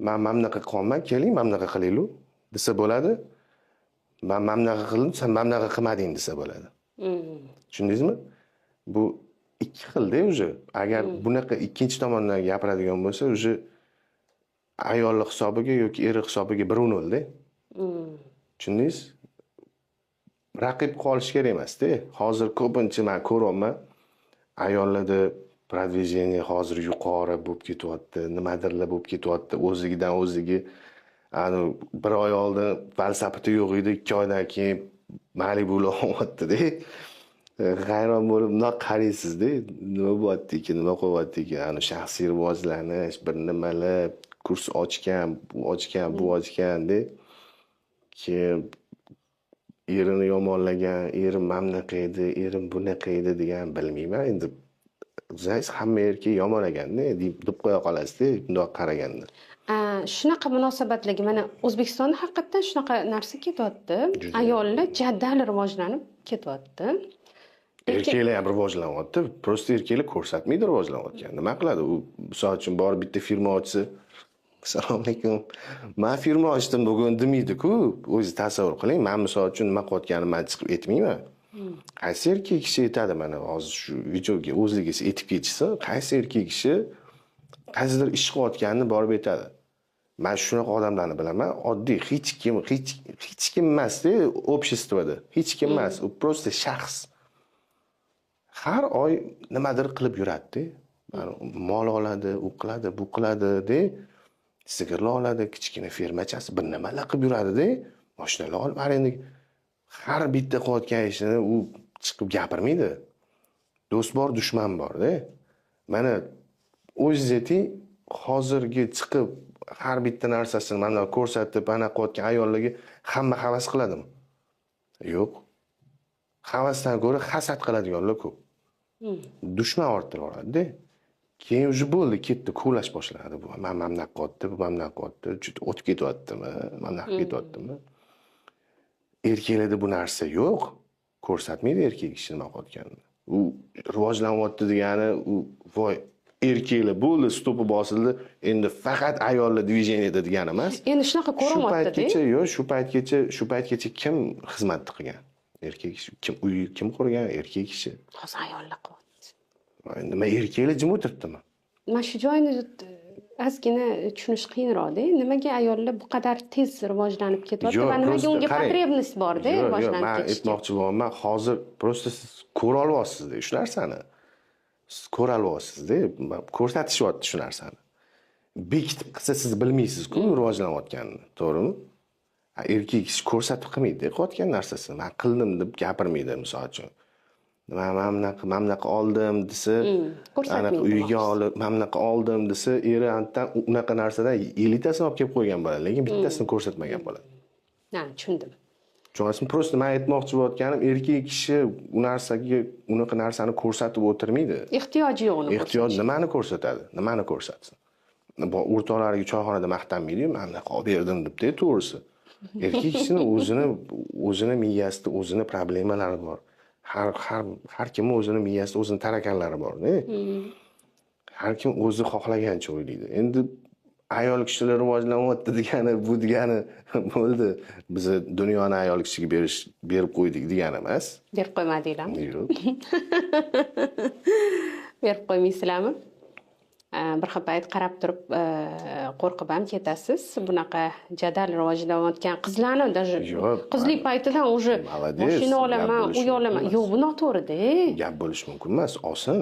Men mana bunaqa qilman, keling, mana bunaqa qilaylik desa bo'ladi. Men mana bunaqa qildim, sen mana bunaqa qilmading desa bo'ladi. Tushundingizmi? Bu ikki xilda o'zi. Agar bunaqa ikkinchi tomondan gapiradigan bo'lsa, o'zi ayollar hisobiga yoki eri hisobiga 1-0da. Tushundingiz? Raqib qolish kerak emas-da. Hozir ko'pincha men ko'ryapman, ayollarda продвижение hozir yuqori bo'lib ketyapti, nimadirlar bo'lib ketyapti, o'zigidan o'zigi. Bir oy oldin falsafati yo'q edi, 2 oydan keyin Malibu'lar olyapti-da. Hayron bo'lib, bundoq qaraysizda, nima bo'lyapti-ki, nima qilyapti-ki, shaxsiy rivojlanish, bir nimalar, kurs ochgan, bu ochgan-da. Keyin erini yomonlagan, erim mamnaqa edi, erim bunaqa edi degan bilmayman. Endi o'zingiz hamma erkak yomon ekan-da, deb qo'ya qolasizda, bundoq qaraganda. Shunaqa munosabatlarga mana O'zbekistonda haqiqatan shunaqa narsa ketyapti. Ayollar jadal rivojlanib ketyapti. Erkaklar ham rivojlanyapti. Prosta erkaklar ko'rsatmaydi rivojlanayotgan. Nima qiladi? U misol uchun borib bitta firma ochsa, assalomu alaykum, men firma ochdim bugun demaydi-ku. O'zi tasavvur qiling, men misol uchun nima qilayotganimni men chiqib aytmayman. Qaysi erkak kishi aytadi mana hozir shu videoga o'zligicha aytib ketsa, qaysi erkak kishi qaysidir ish qilayotganini borib aytadi. Men shunaqa odamlarni bilaman, oddiy hech kim emas-da, обществоda. Hech kim emas, u prosta shaxs. Har oy nimadir qilib yuradi-da. Mol oladi, u qiladi, bu qiladi-da. Sigirlar oladi, kichkina fermachasi bir nimalar qilib yuradi-da. Mashinalar olib, endi har bitta qilayotgan ishini u chiqib gapirmaydi. Do'st bor, dushman bor-da. Mana o'zingiz ayting, hozirgi chiqib har bitta narsasini mana ko'rsatib, ana qilayotgan ayollarga hamma havas qiladimi? Yo'q. Havasdan ko'ra hasad qiladiganlar ko'p. Dushman orttirib oladi-da. Keyin o'zi bo'ldi, ketdi, ko'lash boshladi. Bu mana bunaqa qilyapti, bu mana bunaqa qilyapti, juda o'tib ketyaptimi, mana bunaqa ketyaptimi? Erkaklarda bu narsa yo'q. Ko'rsatmaydi erkak kishi nima qilayotganini. U rivojlanyapti degani, u voy erkaklar bo'ldi, stopi bosildi, endi faqat ayollar движениеda degani emas. Endi shunaqa ko'ryapti-da. Shu paytgacha kim xizmat qilgan? Erkak kishi, kim qurgan? Erkak kishi. Hozir ayollar qilyapti. Nima erkaklar jim o'tiribdimi? Mana shu joyni ozgina tushunish qiyinroq-da. Nimaga ayollar bu qadar tez rivojlanib ketyapti va nimaga unga потребность bor-da rivojlanib ketishga? Men aytmoqchi bo'laman, hozir prosta siz ko'ra olyapsiz-da shu narsani. Siz ko'ra olyapsiz-da, ko'rsatishyapti shu narsani. Bekitib qilsa siz bilmaysiz-ku rivojlanayotganini, to'g'rimi? Erkak kishi ko'rsatib qilmaydi qilayotgan narsasini. Men qildim deb gapirmaydi, misol uchun. mana bunaqa oldim desa, anaqa ko'rsatmaydi uyga boshqasi. olib, mana bunaqa oldim desa, eri antan unaqa narsadan 50 tasini olib kelib qo'ygan bo'ladi, lekin bittasini ko'rsatmagan bo'ladi. Ha, tushundim. Tushunasizmi? Prosta men aytmoqchi bo'layotganim, erkak kishi unaqa narsani ko'rsatib o'tirmaydi. Ehtiyoji yo'qni Ehtiyoj nimani ko'rsatadi? Nimani ko'rsatsin? O'rtoqlariga choyxonada maqtanmaydi-yu, "Men bunaqa olib berdim" deb to'g'risi. Erkak kishining o'zini miyasida o'zini problemalari bor. Har kimning o'zini miyasida o'zini tarakanlari bor-da. Har kim o'zi xohlagancha o'ylaydi. Endi ayol kishilar rivojlanyapti degani, bu degani bo'ldi. Biz dunyoni ayol kishiga berib qo'ydik degani emas. berib qo'ymadinglarmi? Yo'q. Berib qo'ymaysizlarmi? Bir xil payt qarab turib qo'rqib ham ketasiz. Bunaqa jadal rivojlanayotgan qizlarni даже Yo'q, qizlik paytidan уже Молодец, mashina olaman, gap bo'lishi uy olaman. mumkin Yo'q, bu noto'g'ri-da. Gap bo'lishi mumkin emas, oson.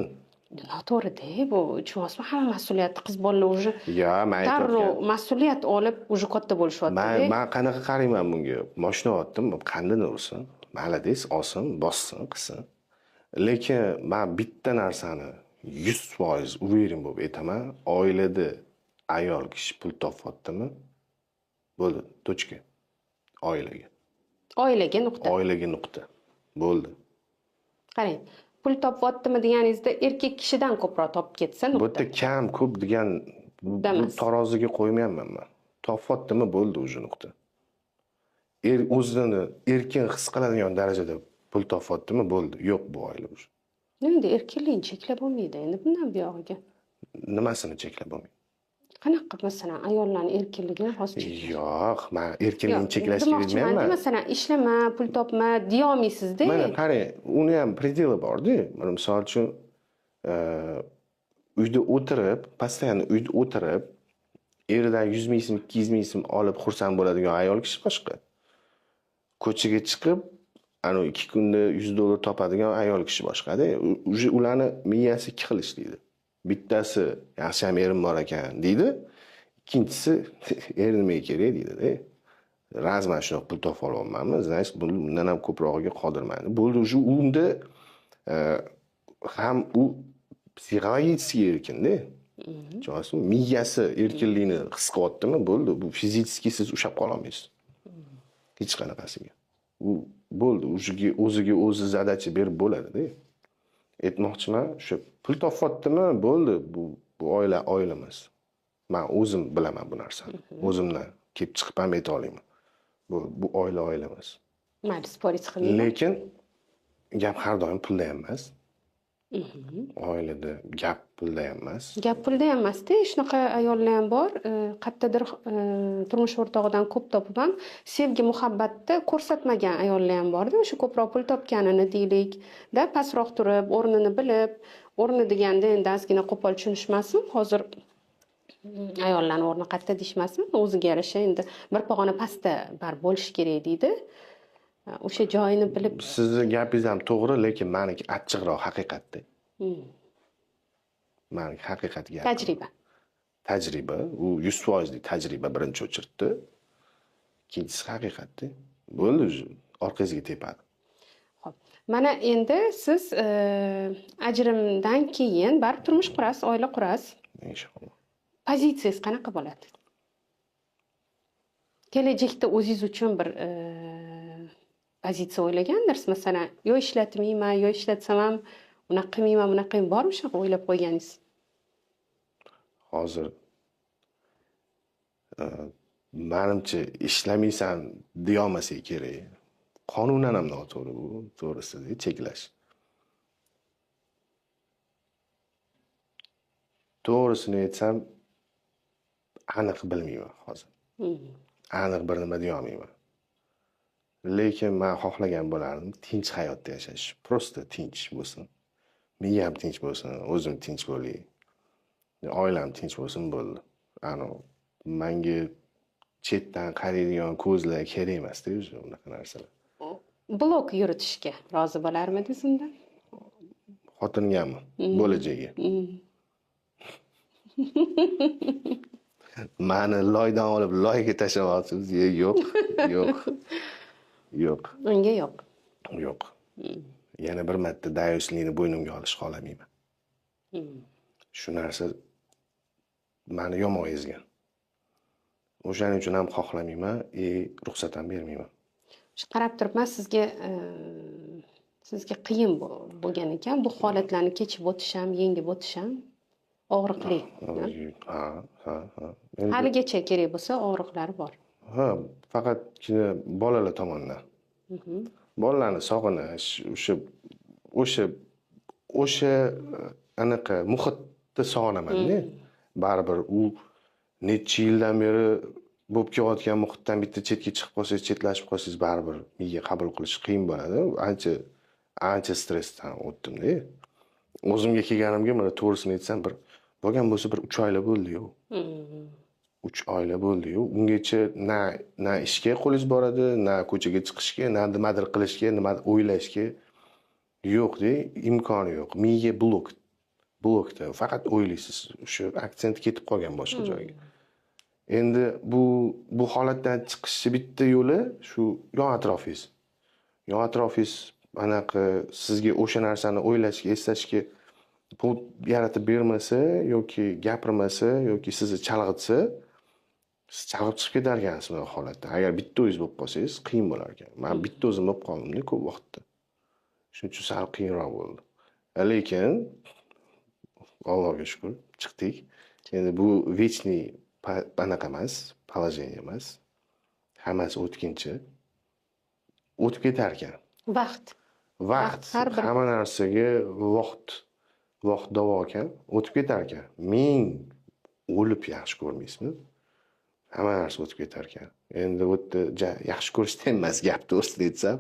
Noto'g'ri-da. Bu tushunasizmi? Hamma mas'uliyatni qiz bolalar уже Ya, men darrov mas'uliyat olib уже katta bo'lishyapti. men qanaqa qarayman bunga? Mashina oldim, qanday ursin? Молодец, oson, bossin, qilsin. Lekin men bitta narsani 100% uverin bo'lib aytaman, oilada ayol kishi pul topyaptimi? Bo'ldi, точка. Oilaga. Oilaga nuqta. Oilaga nuqta. Bo'ldi. Qarang, pul topyaptimi deganingizda erkak kishidan ko'proq topib ketsa Bu nuqta. yerda kam, ko'p degan bu Damas. taroziga qo'ymayapman men. Topyaptimi? Bo'ldi o'sha nuqta. O'zini erkin his qiladigan darajada pul topyaptimi? Bo'ldi. Yo'q bu oila o'sha. Endi erkinlikni cheklab bo'lmaydi. Endi bundan buyog'iga. Nimasini cheklab bo'lmaydi? Qanaqa masalan ayollarning erkinligini hozir Yo'q, men erkinlikni cheklash kerak demoqchiman. emas. Masalan, ishlama, pul topma deya olmaysizda. Mana qarang, uni ham predeli bor-da. Mana misol uchun uyda o'tirib, postoyanno uyda o'tirib, eridan 100 ming so'm, 200 ming so'm olib xursand bo'ladigan ayol kishi boshqa. Ko'chaga chiqib, ana 2 kunda 100 dollar topadigan ayol kishi boshqa-da. Ularni miyasi ikki xil ishlaydi. Bittasi yaxshi ham erim bor ekan deydi. Ikkinchisi eri nimaga kerak deydi-da. Razman shunaqa pul topib olyapmanmi? Значит, bundan ham ko'prog'iga qodirman. Bo'ldi, shu unda ham u psixologически erkin-da. Tushunasizmi? Miyasi erkinlikni his qilyaptimi? Bo'ldi, bu fizически siz ushlab qola olmaysiz. Hech qanaqasiga. U bo'ldi, o'ziga o'zi zadachi berib bo'ladi-da. Aytmoqchiman, shu pul topyaptimi? Bo'ldi, bu oila emas. Men o'zim bilaman bu narsani. O'zimdan kelib chiqib ham ayta olaman. Bu oila emas. Mayli, sporit qilmayman. Lekin gap har doim pulda ham emas. Oilada gap pulda ham emas. Gap pulda ham emas-da, shunaqa ayollar ham bor. Qayerdadir turmush o'rtog'idan ko'p topib ham sevgi, muhabbatni ko'rsatmagan ayollar ham bor-da, o'sha ko'proq pul topganini deylik, da pastroq turib, o'rnini bilib, o'rni deganda endi ozgina qo'pol tushunishmasin. Hozir ayollarning o'rni qayerda deyishmasin, o'ziga yarasha endi bir pog'ona pastda bar bo'lish kerak deydi. O'sha joyini bilib. Sizni gapingiz ham to'g'ri, lekin meniki achchiqroq haqiqatda. Meniki haqiqat gap. Tajriba, u 100% tajriba birinchi o'chirtdi. Ikkinchisi haqiqatda. Bo'ldi, orqangizga tepadi. Xo'p. Mana endi siz ajrimdan keyin baribir turmush qurasiz, oila qurasiz. Inshaalloh. Pozitsiyasiz qanaqa bo'ladi? Kelajakda o'zingiz uchun bir pozitsiya o'ylagandirsiz, masalan, yo ishlatmayman, yo ishlatsam ham unaqa qilmayman, bunaqa qilmayman, bormi shunaqa o'ylab qo'yganingiz? Hozir menimcha ishlamaysan deya olmasak kerak. Qonunan ham noto'g'ri bu, to'g'risida cheklash. To'g'risini aytsam, aniq bilmayman hozir. Aniq bir nima deya olmayman. Lekin men xohlagan bo'lardim tinch hayotda yashash, prosta tinch bo'lsin. Miyam tinch bo'lsin, o'zim tinch bo'lay. Oilam tinch bo'lsin bo'ldi. Menga chetdan qaraydigan ko'zlar kerak emas-da, unaqa narsalar. Blog yuritishga rozi bo'larmidingiz unda? Xotingammi? Bo'lajagiga. Mani loydan olib loyga tashlamoqchisiz? Yo'q. Yo'q. Yo'q. Unga yo'q. Yo'q. yana bir marta dayuslikni bo'ynimga olishni xohlamayman. Shu narsa meni yomon ezgan. O'shaning uchun ham xohlamayman, ruxsat ham bermayman. Shu qarab turibman sizga qiyin bo'lgan ekan bu holatlarni kechib o'tish ham, yengib o'tish ham og'riqli. Ha. Haligacha kerak bo'lsa og'riqlari bor. Ha, faqatgina bolalar tomonidan. Bolalarni sog'inish, o'sha anaqa muhitda sog'inaman-da. Baribir u necha yildan beri bo'lib kelayotgan muhitdan bitta chetga chiqib qolsangiz, chetlashib qolsangiz baribir miya qabul qilish qiyin bo'ladi. Ancha stressdan o'tdim-da. O'zimga kelganimga mana to'g'risini aytsam, bo'lgan bo'lsa 3 oylar bo'ldi-yu. 3 oylar bo'ldi-yu. Ungacha na ishga qo'lingiz boradi, na ko'chaga chiqishga, na nimadir qilishga, nimadir o'ylashga yo'q-da, imkoni yo'q. Miya blokda. Faqat o'ylaysiz. O'sha aksent ketib qolgan boshqa joyga. Endi bu holatdan chiqishni bitta yo'li shu yon atrofingiz. Yon atrofingiz anaqa sizga o'sha narsani o'ylashga, eslashga yaratib bermasa yoki gapirmasa yoki sizni chalg'itsa, siz chalg'ib chiqib ketar ekansiz bu holatda. Agar bitta o'zingiz bo'lib qolsangiz, qiyin bo'lar ekan. Men bitta o'zim bo'lib qoldim-da ko'p vaqtda. Shuning uchun sal qiyinroq bo'ldi. Lekin Allohga shukr, chiqdik. Endi bu вечный anaqa emas, положение emas. Hammasi o'tkinchi. O'tib ketar ekan. Vaqt. Hamma narsaga vaqt davo ekan, o'tib ketar ekan. Ming o'lib yaxshi ko'rmaysizmi? Hamma narsa o'tib ketar ekan. Endi bu yerda yaxshi ko'rishda emas, gap to'g'risini aytsam,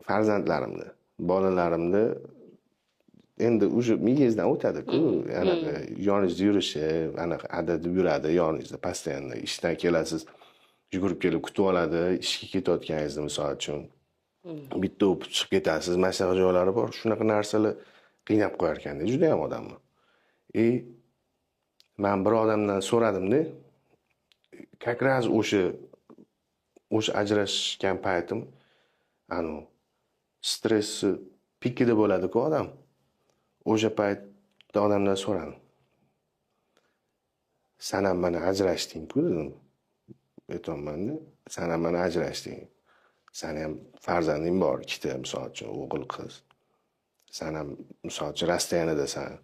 farzandlarimni, bolalarimni endi o'sha miyangizdan o'tadi-ku, anaqa yoningizda yurishi, anaqa adadib yuradi yoningizda, постоянно ishdan kelasiz, yugurib kelib kutib oladi, ishga ketayotganingizni misol uchun. Bitta o'pib chiqib ketasiz, mana shunaqa joylari bor. Shunaqa narsalar qiynab qo'yar ekanda, juda ham odamni. Men bir odamdan so'radim-da, как раз o'sha ajrashgan paytim, stressi pikida bo'ladi-ku odam. O'sha paytda odamdan so'radim. Sen ham mana ajrashding-ku dedim. Aytolmanda, sen ham mana ajrashding. Seni ham farzanding bor, 2ta misol uchun, o'g'il qiz. Sen ham misol uchun Rossiyanadasan.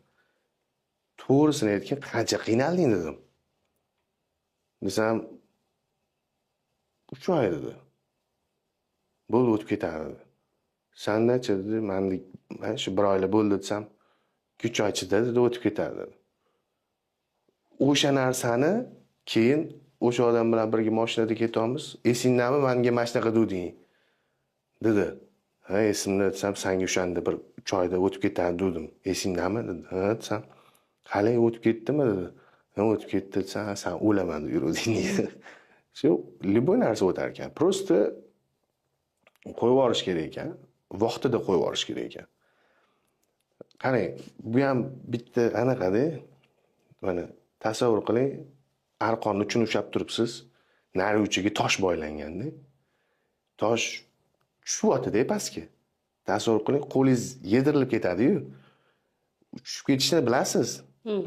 To'g'risini aytgan, qancha qiynalding dedim. Desam 3 oy dedi. Bo'ldi o'tib ketadi. Sanda-chi dedi, men shu 1 oylar bo'ldi desam, 3 oy ichida dedi o'tib ketadi dedi. O'sha narsani keyin o'sha odam bilan birga mashinada ketamiz. Esingdami, menga mana shunaqa deding dedi. Ha, esimda desam, senga o'shanda bir 3 oyda o'tib ketadi dedim. Esingdami dedi. Ha, desam, qalay o'tib ketdimi dedi. Ha, o'tib ketdi desam, sen o'laman deb yuruvding dedi. Shu любой narsa o'tar ekan. Просто qo'yib yuborish kerak ekan. Vaqtida qo'yib yuborish kerak ekan. Qarang, bu ham bitta anaqa-da. Mana tasavvur qiling, arqonni uchini ushlab turibsiz, nari uchiga tosh boylanganda. Tosh tushyapti-da pastga. Tasavvur qiling, qo'lingiz yedirilib ketadi-yu. Tushib ketishini bilasiz,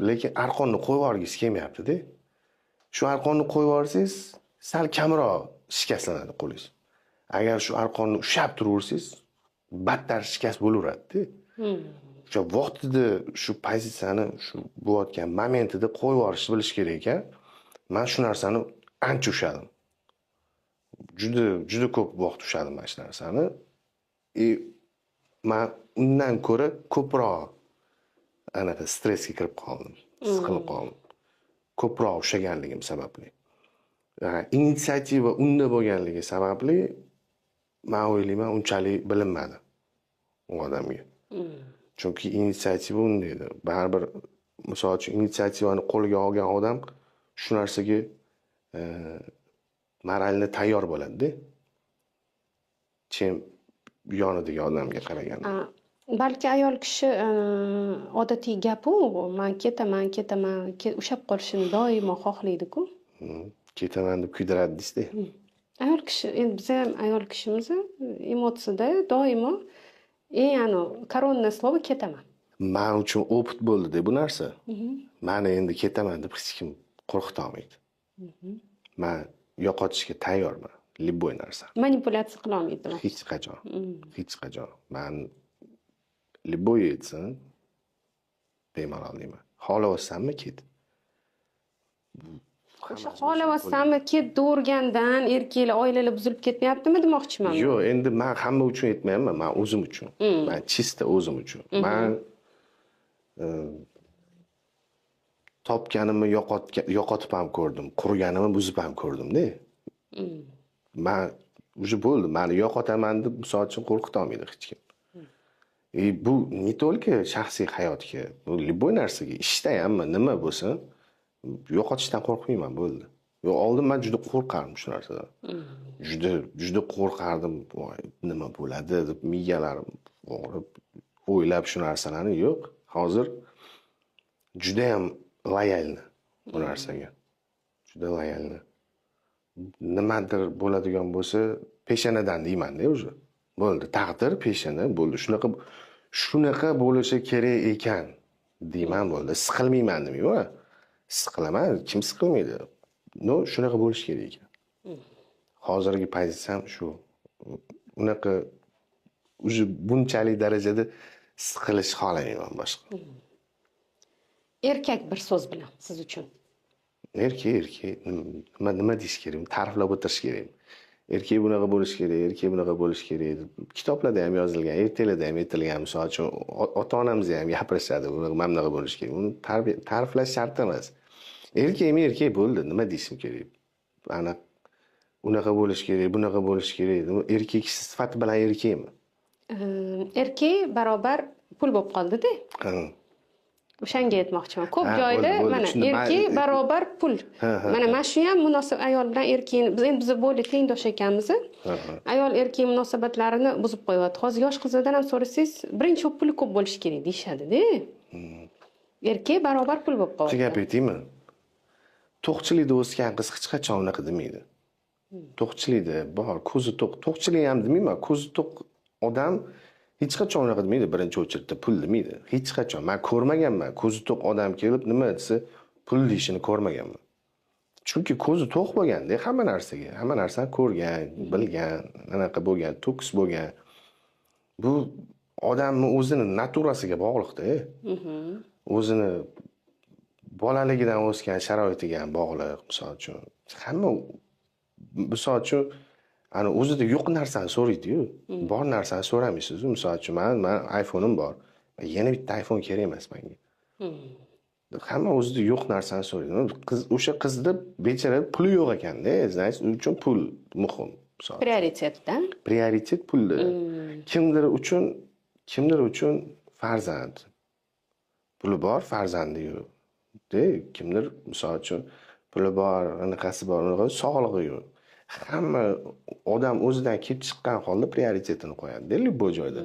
lekin arqonni qo'yib yuborgis kelmayapti-da. Shu arqonni qo'yib yuborsangiz, sal kamroq shikastlanadi qo'lingiz. Agar shu arqonni ushlab turaversangiz, battar shikast bo'laveradi-da. O'sha vaqtida shu pozitsiyani, shu bo'layotgan momentida qo'yib yuborishni bilish kerak ekan. Men shu narsani ancha ushladim. Juda ko'p vaqt ushladim mana shu narsani. Men undan ko'ra ko'proq anaqa stressga kirib qoldim, siqilib qoldim. Ko'proq ushlaganligim sababli. Inisiativa unda bo'lganligi sababli men o'ylayman unchalik bilinmadi u odamga. Chunki inisiativa unda edi. Baribir misol uchun inisiativani qo'lga olgan odam shu narsaga moralni tayyor bo'ladi-da. Yonidagi odamga qaraganda. Balki ayol kishi odatiy gap-u, men ketaman, ushlab qolishini doimo xohlaydi-ku. Ketaman deb kuydiradi deysiz-da. Ayol kishi, endi biz ham ayol kishimiz emotsiyada doimo koronniy slovo ketaman. Men uchun opit bo'ldi-da bu narsa. Meni endi ketaman deb hech kim qo'rqita olmaydi. Men yo'qotishga tayyorman. Любой narsa. Manipulyatsiya qila olmaydi. Hech qachon. Hech qachon. Men любой etsin bemalol deyman. Xohlasanmi ket. O'sha xohlasanmi ket do'rgandan erkaklar oilalar buzilib ketmayaptimi demoqchiman. Yo'q, endi men hamma uchun aytmayapman, men o'zim uchun. Men chista o'zim uchun. Men topganimni yo'qotib ham ko'rdim, qurganimni buzib ham ko'rdim-da. Men уже bo'ldi, meni yo'qotaman deb misol uchun qo'rqita olmaydi hech kim. Bu не только shaxsiy hayotga, bu любой narsaga, ishda hamma nima bo'lsin, yo'qotishdan qo'rqmayman, bo'ldi. Oldin men juda qo'rqardim shu narsadan. Juda qo'rqardim, voy nima bo'ladi deb miyalarim og'rib o'ylab shu narsalarni. Yo'q, hozir juda ham loyalni bu narsaga. Juda loyalni. Nimadir bo'ladigan bo'lsa, peshanadan deyman-da o'zi. Bo'ldi, taqdir peshana bo'ldi. Shunaqa bo'lishi kerak ekan deyman, bo'ldi. Siqilmayman demayman. Siqilaman, kim siqilmaydi? Shunaqa bo'lishi kerak ekan. Hozirgi pozitsiyam shu. Unaqa o'zi bunchalik darajada siqilish xohlamayman boshqa. Erkak bir so'z bilan siz uchun. Erkak nima deyish kerak? Ta'riflab o'tirish kerak. Erkak bunaqa bo'lish kerak, erkak bunaqa bo'lish kerak. Kitoblarda ham yozilgan, ertaklarda ham aytilgan, misol uchun ota-onamiz ham gapirishadi, bunaqa bo'lish kerak. Uni ta'riflash shart emas. Erkakmi erkak bo'ldi, nima deyishim kerak? Unaqa bo'lish kerak, bunaqa bo'lish kerak. Erkak sifati bilan erkakmi? Erkak barobar pul bo'lib qoldi-da. O'shanga aytmoqchiman. Ko'p joyda mana erkak barobar pul. Mana shu ham munosib ayol bilan erkakni biz bo'yli tengdosh ekanmiz. Ayol erkak munosabatlarini buzib qo'yapti. Hozir yosh qizlardan ham so'rasangiz, birinchi puli ko'p bo'lishi kerak deyshadi-da. Erkak barobar pul bo'lib qoldi. Gap aytaymi? To'qchilikda o'sgan qiz hech qachon unaqa demaydi. To'qchilikda bor, ko'zi to'q. To'qchilik ham demayman, ko'zi to'q odam hech qachon unaqa demaydi, birinchi o'chirda pul demaydi. Hech qachon. Men ko'rmaganman. Ko'zi to'q odam kelib nima desa, pul deyishini ko'rmaganman. Chunki ko'zi to'q bo'lganda hamma narsaga, hamma narsani ko'rgan, bilgan, anaqa bo'lgan, to'kis bo'lgan. Bu odamning o'zini naturasiga bog'liqda. O'zini bolaligidan o'sgan sharoitiga ham bog'liq, misol uchun. Hamma misol uchun o'zida yo'q narsani so'raydi-yu. Bor narsani so'ramaysiz. Misol uchun men iPhone'im bor. Yana bitta iPhone kerak emas menga. Hamma o'zida yo'q narsani so'raydi. O'sha qizda bechara puli yo'q ekanda, знаете, u uchun pul muhim. Prioritetda. Prioritet pulda. Kimdir uchun farzand. Puli bor, farzandi yo'q. Kimdir misol uchun puli bor, anaqasi bor, sog'lig'i yo'q. Hamma odam o'zidan kelib chiqqan holda prioritetini qo'yadi, любой joyda.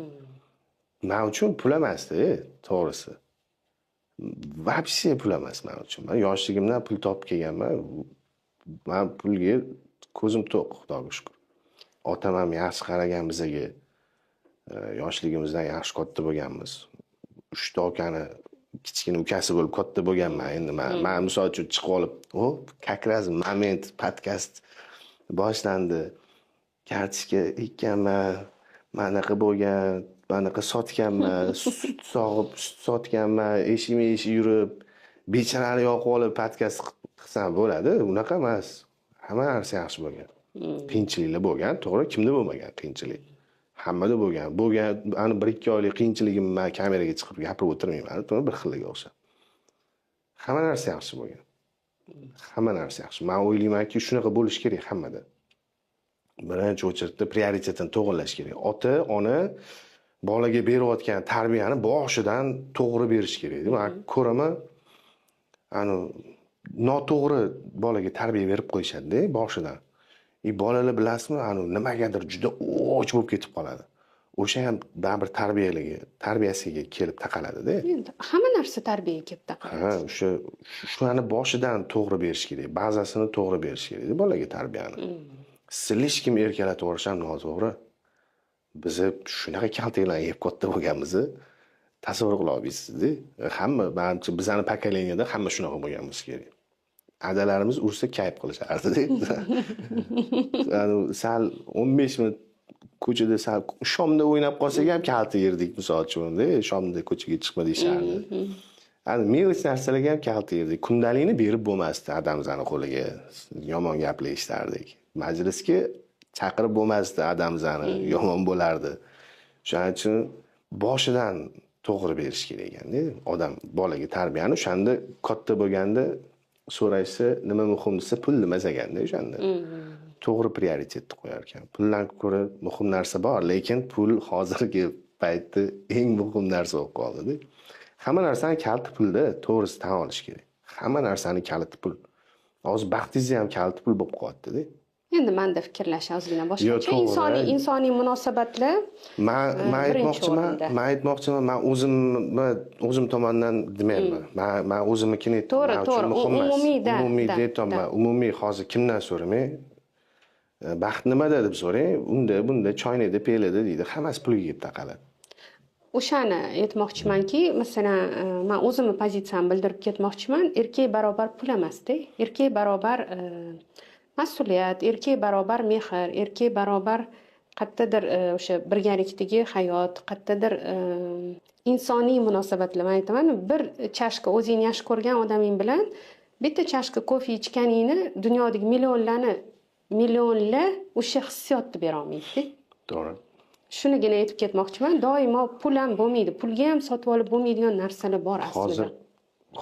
Men uchun pul emasdi, to'g'risi. Вообще pul emas men uchun. Men yoshligimdan pul topib kelganman. Men pulga ko'zim to'q, Xudoga shukr. Otam ham yaxshi qaragan bizga. Yoshligimizdan yaxshi katta bo'lganmiz. 3 ta akani kichkina ukasi bo'lib katta bo'lganman. Endi men misol uchun chiqib olib, как раз moment podkast boshlandi. Kartochka ekkanman, manaqa bo'lgan, manaqa sotganman, sut sotganman, eshikma eshik yurib, bechorani yoqib olib podkast qilsam bo'ladi. Unaqa emas. Hamma narsa yaxshi bo'lgan. Qiyinchiliklar bo'lgan, to'g'ri, kimda bo'lmagan qiyinchilik. Hammada bo'lgan. Ani 1-2 oylik qiyinchiligimni men kameraga chiqib gapirib o'tirmayman, to'g'ri, bir xilliga o'xshab. Hamma narsa yaxshi bo'lgan. Hamma narsa yaxshi. Men o'ylaymanki, shunaqa bo'lish kerak hammada. Birinchi o'chirda prioritetini to'g'irlash kerak. Ota, ona bolaga berayotgan tarbiyani boshidan to'g'ri berish kerak. Men ko'raman, noto'g'ri bolaga tarbiya berib qo'yishadi-da boshidan. Bolalar bilasizmi, nimagadir juda och bo'lib ketib qoladi. O'sha ham baribir tarbiyasiga kelib taqaladi-da. Endi hamma narsa tarbiyaga kelib taqaladi. Shuni boshidan to'g'ri berish kerak, bazasini to'g'ri berish kerak bolaga tarbiyani. Siz hech kim erkalatib o'rish ham noto'g'ri. Biz shunaqa kaltaklarni yeb katta bo'lganmiz. Tasavvur qila olmaysizda. Hamma, menimcha bizani pokoleniyada hamma shunaqa bo'lganimiz kerak. Adalarimiz ursa kayf qilishardi. Sal 15 minut ko'chada sal shomda o'ynab qolsak ham kalta yerdik, misol uchun, shomda ko'chaga chiqma deyishardi. Melish narsalarga ham kalta yerdik. Kundalikni berib bo'lmasdi adamzani qo'liga. Yomon gaplar eshitardik. Majlisga chaqirib bo'lmasdi adamzani, yomon bo'lardi. Shuning uchun boshidan to'g'ri berish kerak ekan-da. Odam bolaga tarbiyani o'shanda katta bo'lganda so'raysa, nima muhim desa, pul emas ekanda o'shanda. To'g'ri prioritetni qo'yar ekan. Puldan ko'ra muhim narsa bor, lekin pul hozirgi paytda eng muhim narsa bo'lib qoldi-da. Hamma narsani kaliti pulda, to'g'risi tan olish kerak. Hamma narsani kaliti pul. Hozir baxtingizni ham kaliti pul bo'lib qolyapti-da. Endi menda fikrlash ozgina boshqacha. Insoniy munosabatlar men aytmoqchiman, men o'zim tomonidan demayman. Men o'zimnikini aytmoqchiman. To'g'ri, umumiy hozir kimdan so'ramay, baxt nimada deb so'rang, bunda choynakda pelada deydi. Hammasi pulga kelib taqaladi. O'shani aytmoqchimanki, masalan, men o'zimning pozitsiyamni bildirib ketmoqchiman. Erkak barobar pul emasda. Erkak barobar mas'uliyat, erkak barobar mehr, erkak barobar qayerdadir o'sha birgalikdagi hayot, qayerdadir insoniy munosabatlar. Men aytaman, bir chashka o'zingni yaxshi ko'rgan odaming bilan bitta chashka kofe ichganingni dunyodagi millionlar o'sha hissiyotni bera olmaydi. To'g'ri. Shunigina aytib ketmoqchiman. Doimo pul ham bo'lmaydi. Pulga ham sotib olib bo'lmaydigan narsalar bor aslida.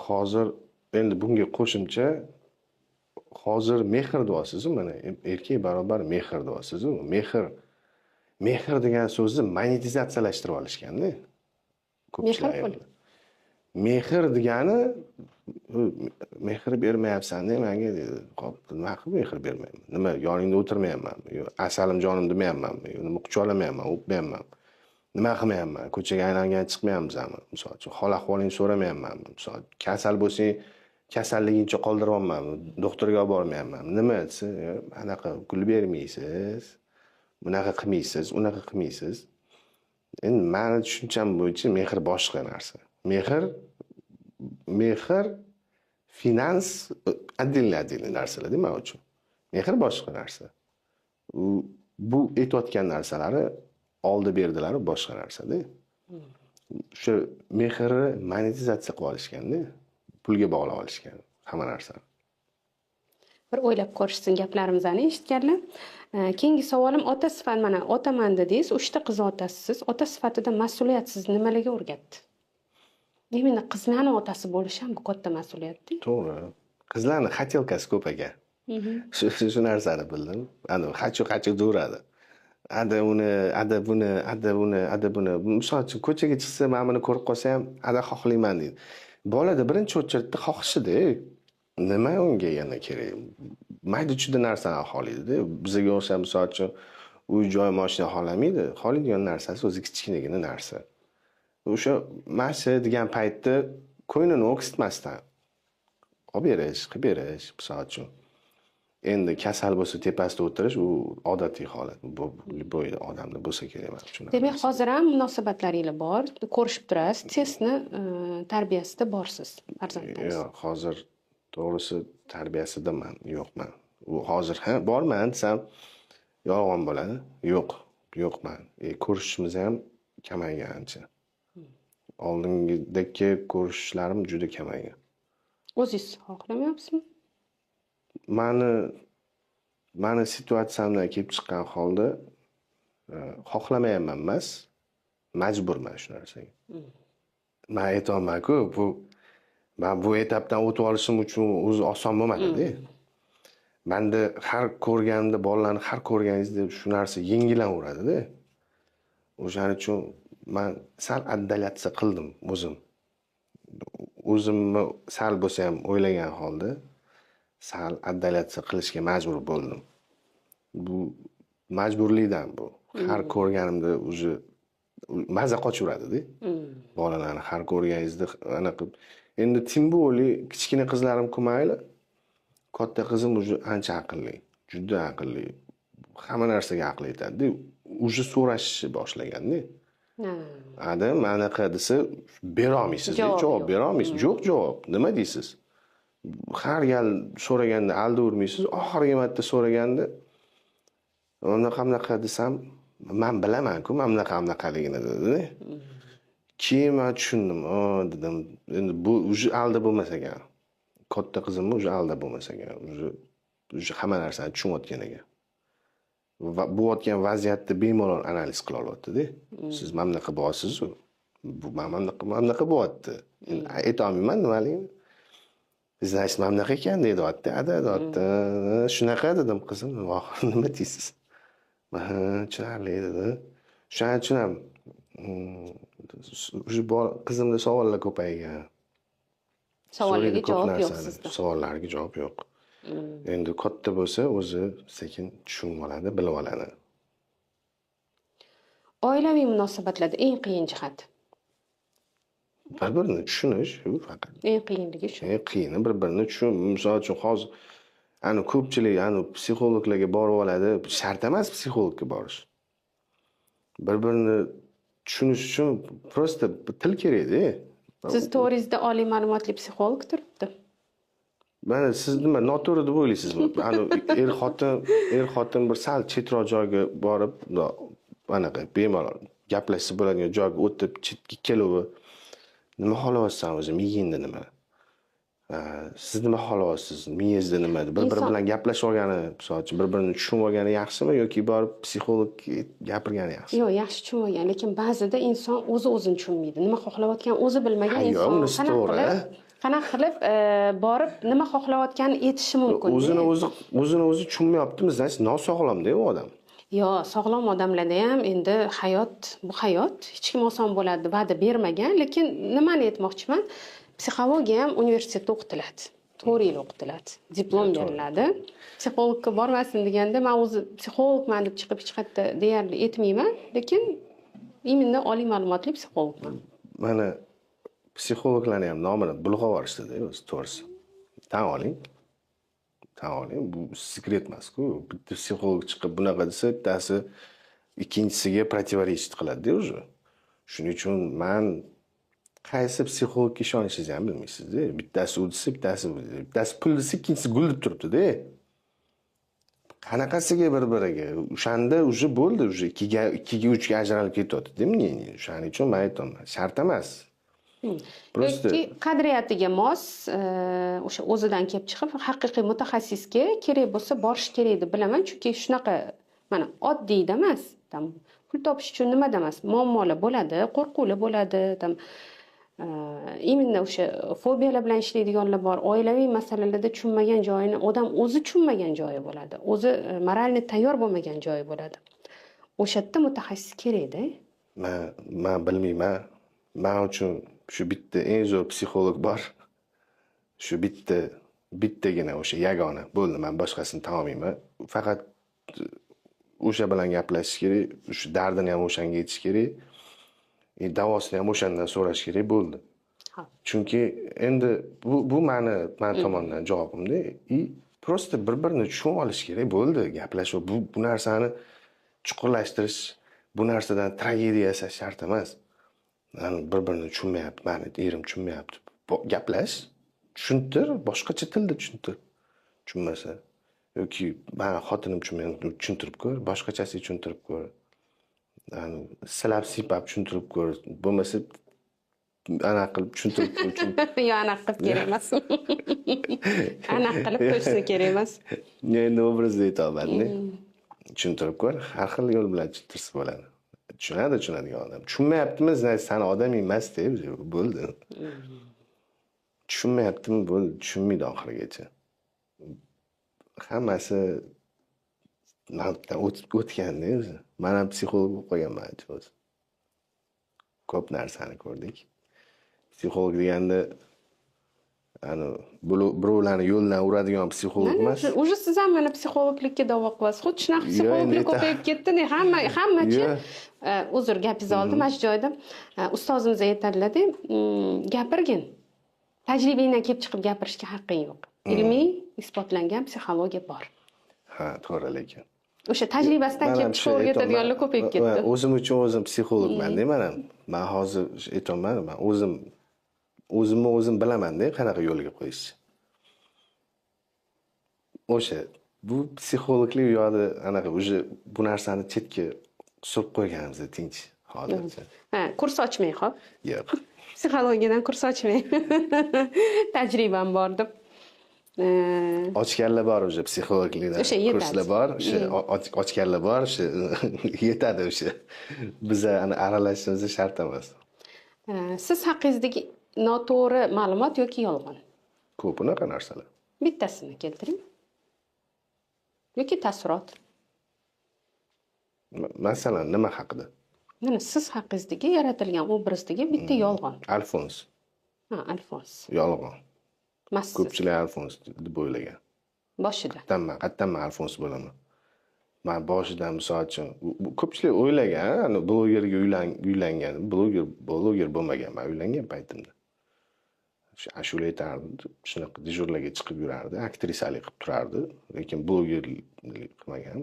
Hozir endi bunga qo'shimcha hozir mehr deyapsiz-ku, mana erkak barobar mehr deyapsiz-ku. Mehr degan so'zni monetizatsiyalashtirib olishganda. Ko'pchilik. Mehr degani mehr bermayapsan-da menga dedi. Nima qilib mehr bermayman? Nima yoningda o'tirmayapmanmi? Yo, asalim jonim demayapmanmi? Yo, nima quchoqlamayapman, o'pmayapman. Nima qilmayapman? Ko'chaga aylangan chiqmayapmizmi? Misol uchun, hol ahvolingni so'ramayapmanmi? Misol, kasal bo'lsang, kasalligingcha qoldiryapmanmi? Doktorga olib bormayapman. Nima desa, anaqa gul bermaysiz, bunaqa qilmaysiz, unaqa qilmaysiz. Endi meni tushuncham bo'yicha mehr boshqa narsa. Mehr finans отдельный narsalar nima uchun? Mehr boshqa narsa. Bu aytayotgan narsalari oldi berdilari boshqa narsa-da. O'sha mehrni monetizatsiya qilib olishganda, pulga bog'lab olishgan hamma narsani. Bir o'ylab ko'rishsin gaplarimizni eshitganlar. Keyingi savolim, ota sifatida, mana otaman dedingiz, 3 ta qiz otasisiz. Ota sifatida mas'uliyat sizni nimalarga o'rgatdi? Demak, qizlarning otasi bo'lish ham bu katta mas'uliyat-da. To'g'ri. Qizlarning xatelkasi ko'p ekan. Shu narsani bildim. Ana hachu duradi. Ada buni. Misol uchun ko'chaga chiqsa, men buni ko'rib qolsam, ada xohlayman deydi. Bolada birinchi o'chirda xohishida, nima unga yana kerak? Mayda-chuyda narsani xohlaydi-da. Bizga o'xshab misol uchun uy joy mashina xohlamaydi. Xohlaydigan narsasi o'zi kichkinagina narsa. O'sha mashina degan paytda ko'nglini o'ksitmasdan olib berish, qilib berish, misol uchun. Endi kasal bo'lsa tepasida o'tirish u odatiy holat. Bu odamda bo'lsa kerak men uchun. Demak, hozir ham munosabatlaringiz bor, ko'rishib turasiz, testni tarbiyasida borsiz farzandingiz. Yo'q, hozir to'g'risi tarbiyasidaman, yo'qman. U hozir borman desam yolg'on bo'ladi. Yo'qman. Ko'rishimiz ham kamaygan ancha. Oldingidagi ko'rishlarim juda kamaygan. O'zingiz xohlamayapsizmi? Mani situatsiyamdan kelib chiqqan holda xohlamayapman emas, majburman shu narsaga. Men aytolman-ku, men bu etapdan o'tib olishim uchun o'zi oson bo'lmadi-da. Menda har ko'rganimda bolalarni har ko'rganingizda shu narsa yengillanaveradi-da. O'shaning uchun men sal addalyatsiya qildim o'zim. O'zimni sal bo'lsa ham o'ylagan holda sal addalyatsiya qilishga majbur bo'ldim. Bu majburlikdan bu. Har ko'rganimda o'zi maza qochaveradi-da. Bolalarni har ko'rganingizda anaqa. Endi tim bo'li kichkina qizlarim ko'mayli. Katta qizim o'zi ancha aqlli, juda aqlli. Hamma narsaga aql yetadi. уже so'rashni boshlaganda. Ha. Ada manaqa desa bera olmaysiz, javob bera olmaysiz. Yo'q javob. Nima deysiz? Har gal so'raganda aldavermaysiz. Oxirgi marta so'raganda unaqa desam, men bilaman-ku, men bunaqaligini dedi. Keyin men tushundim. Dedim, endi bu уже alda bo'lmas ekan. Katta qizimni уже alda bo'lmas ekan. Уже hamma narsani tushunayotgan ekan. Va bo'layotgan vaziyatni bemalol analiz qila olyapti-da. Siz mana bunaqa bo'lyapsiz-ku. Bu mana bunaqa bo'lyapti. Ayta olmayman nimaligini. Значит, mana bunaqa ekan deyapti. Deyapti. Shunaqa dedim qizim, nima deysiz? Tushunarli dedi. Shuni tushunaman. Уже qizimda savollar ko'paygan. Savollarga javob yo'q sizda. Savollarga javob yo'q. Endi katta bo'lsa o'zi sekin tushunib oladi, bilib oladi. Oilaviy munosabatlarda eng qiyin jihat. Bir-birini tushunish faqat. Eng qiyinligi shu. Qiyini bir-birini tushun. Misol uchun hozir ko'pchilik psixologlarga borib oladi. Shart emas psixologga borish. Bir-birini tushunish uchun prosta til kerak-da. Siz to'g'ringizda oliy ma'lumotli psixolog turibdi. Mana siz nima noto'g'ri deb o'ylaysizmi? Er-xotin bir sal chetroq joyga borib, anaqa bemalol gaplashsa bo'ladigan joyga o'tib, chetga kelib, nima xohlayapsan o'zi, miyingda nima? Siz nima xohlayapsiz? Miyingizda nima? Bir-biri bilan gaplashib olgani, masalan, bir-birini tushunib olgani yaxshimi yoki borib psixologga gapirgani yaxshimi? Yo'q, yaxshi tushunib olgan, lekin ba'zida inson o'zini tushunmaydi. Nima xohlayotganini o'zi bilmagan inson qanaqa qilib borib nima xohlayotganini aytishi mumkin. O'zini o'zi tushunmayaptimi? Значит, nosog'lomda u odam. Yo'q, sog'lom odamlarda ham endi bu hayot hech kim oson bo'ladi deb va'da bermagan, lekin nimani aytmoqchiman? Psixologiya ham universitetda o'qitiladi. 4 yil o'qitiladi. Diplom beriladi. Psixologga bormasin deganda men o'zi psixologman deb chiqib hech qayerda deyarli aytmayman, lekin imенно oliy ma'lumotli psixologman. Mana psixologlarni ham nomini bulg'ab yuborishdi-da, o'zi to'g'risi. Tan oling. Bu sekret emas-ku. Bitta psixolog chiqib bunaqa desa, bittasi ikkinchisiga protiворечить qiladi-da o'zi. Shuning uchun men qaysi psixologga ishonishingizni ham bilmaysiz-da. Bittasi u desa, bittasi pul desa, ikkinchisi gul deb turibdi-da. Qanaqasiga bir-biriga? O'shanda уже bo'ldi, уже 2ga 3ga ajralib ketyapti-da мнение. Shuning uchun men aytaman, shart emas. Prosta qadriyatiga mos, o'sha o'zidan kelib chiqib, haqiqiy mutaxassisga kerak bo'lsa borish kerak deb bilaman, chunki shunaqa mana oddiyda emas. Pul topish uchun nimada emas, muammolar bo'ladi, qo'rquvlar bo'ladi, именно o'sha fobiyalar bilan ishlaydiganlar bor. Oilaviy masalalarda tushunmagan joyini odam o'zi tushunmagan joyi bo'ladi. O'zi moralni tayyor bo'lmagan joyi bo'ladi. O'sha yerda mutaxassis kerak-da. Men bilmayman. Men uchun shu bitta eng zo'r psixolog bor. Shu bittagina o'sha yagona. Bo'ldi, men boshqasini taniyman. Faqat o'sha bilan gaplashish kerak, o'sha dardini ham o'shanga aytish kerak. Davosini ham o'shandan so'rash kerak bo'ldi. Chunki endi bu men tomonidan javobimda. Prosta bir-birini tushunib olish kerak bo'ldi. Gaplashuv bu narsani chuqurlashtirish, bu narsadan tragediya yasash shart emas. Bir-birini tushunmayapti, meni erim tushunmayapti. Gaplash, tushuntir, boshqacha tilda tushuntir. Tushunmasa yoki meni xotinim tushuntirib ko'r, boshqachasiga tushuntirib ko'r. Silab siypab tushuntirib ko'r. Bo'lmasa ana qilib tushuntirib ko'r. Yo'q, ana qilib kerak emas. Ana qilib qo'yishsa kerak emas. Endi obrazda aytaman-da. Tushuntirib ko'r, har xil yo'l bilan tushuntirsa bo'ladi. Tushunadigan odam. Tushunmayaptimi, seni odaming emas-da, bo'ldi. Tushunmayaptimi, bo'ldi, tushunmaydi oxirigacha. Hammasi o'tganda o'zi. Men ham psixolog bo'lib qolganman o'zi. Ko'p narsani ko'rdik. Psixolog deganda birovlarni yo'ldan uradigan psixolog emas. Уже siz ham mana psixologlikka da'vo qilyapsiz. Xuddi shunaqa psixologlik ko'payib ketdi. Hammachi uzr, gapingizni oldim, mana shu joyda ustozimiz aytadilar-da, gapirgin. Tajribangdan kelib chiqib gapirishga haqqing yo'q. Ilmiy isbotlangan psixologiya bor. Ha, to'g'ri lekin. O'sha tajribasidan Man kelib ham shu chiqib o'rgatadiganlar aytyapman. ko'payib ketdi. O'zim uchun o'zim psixologman-da man ham. Man hozir aytolman, man o'zimni o'zim bilaman-da qanaqa yo'lga qo'yishni. O'sha bu psixologlik yo'li anaqa уже bu narsani chetga surib qo'yganimiz tinch hozircha. Ha, kurs ochmang, xo'p. Yo'q. Psixologiyadan kurs ochmang. Tajribam bor deb. Ochganlar bor o'sha psixologlikdan O'sha yetadi. kurslar bor, o'sha ochganlar bor, o'sha yetadi o'sha. Biz ana aralashishimiz shart emas. Siz haqingizdagi noto'g'ri ma'lumot yoki yolg'on? Ko'p unaqa narsalar. Bittasini keltiring. Yoki taassurot. Masalan, nima haqida? Mana siz haqingizdagi yaratilgan obrazdagi bitta yolg'on. Alfons. Ha, Alfons. Yolg'on. Massiz. Ko'pchilik Alfons deb o'ylagan. Boshida. Qattan Alfons bo'laman. Men boshidan misol uchun ko'pchilik o'ylagan, ana blogerga uylangan, bloger bo'lmagan, men uylangan paytimda. Ashula aytardi, shunaqa dejurlarga chiqib yurardi, aktrisalik qilib turardi, lekin blogerlik qilmagan.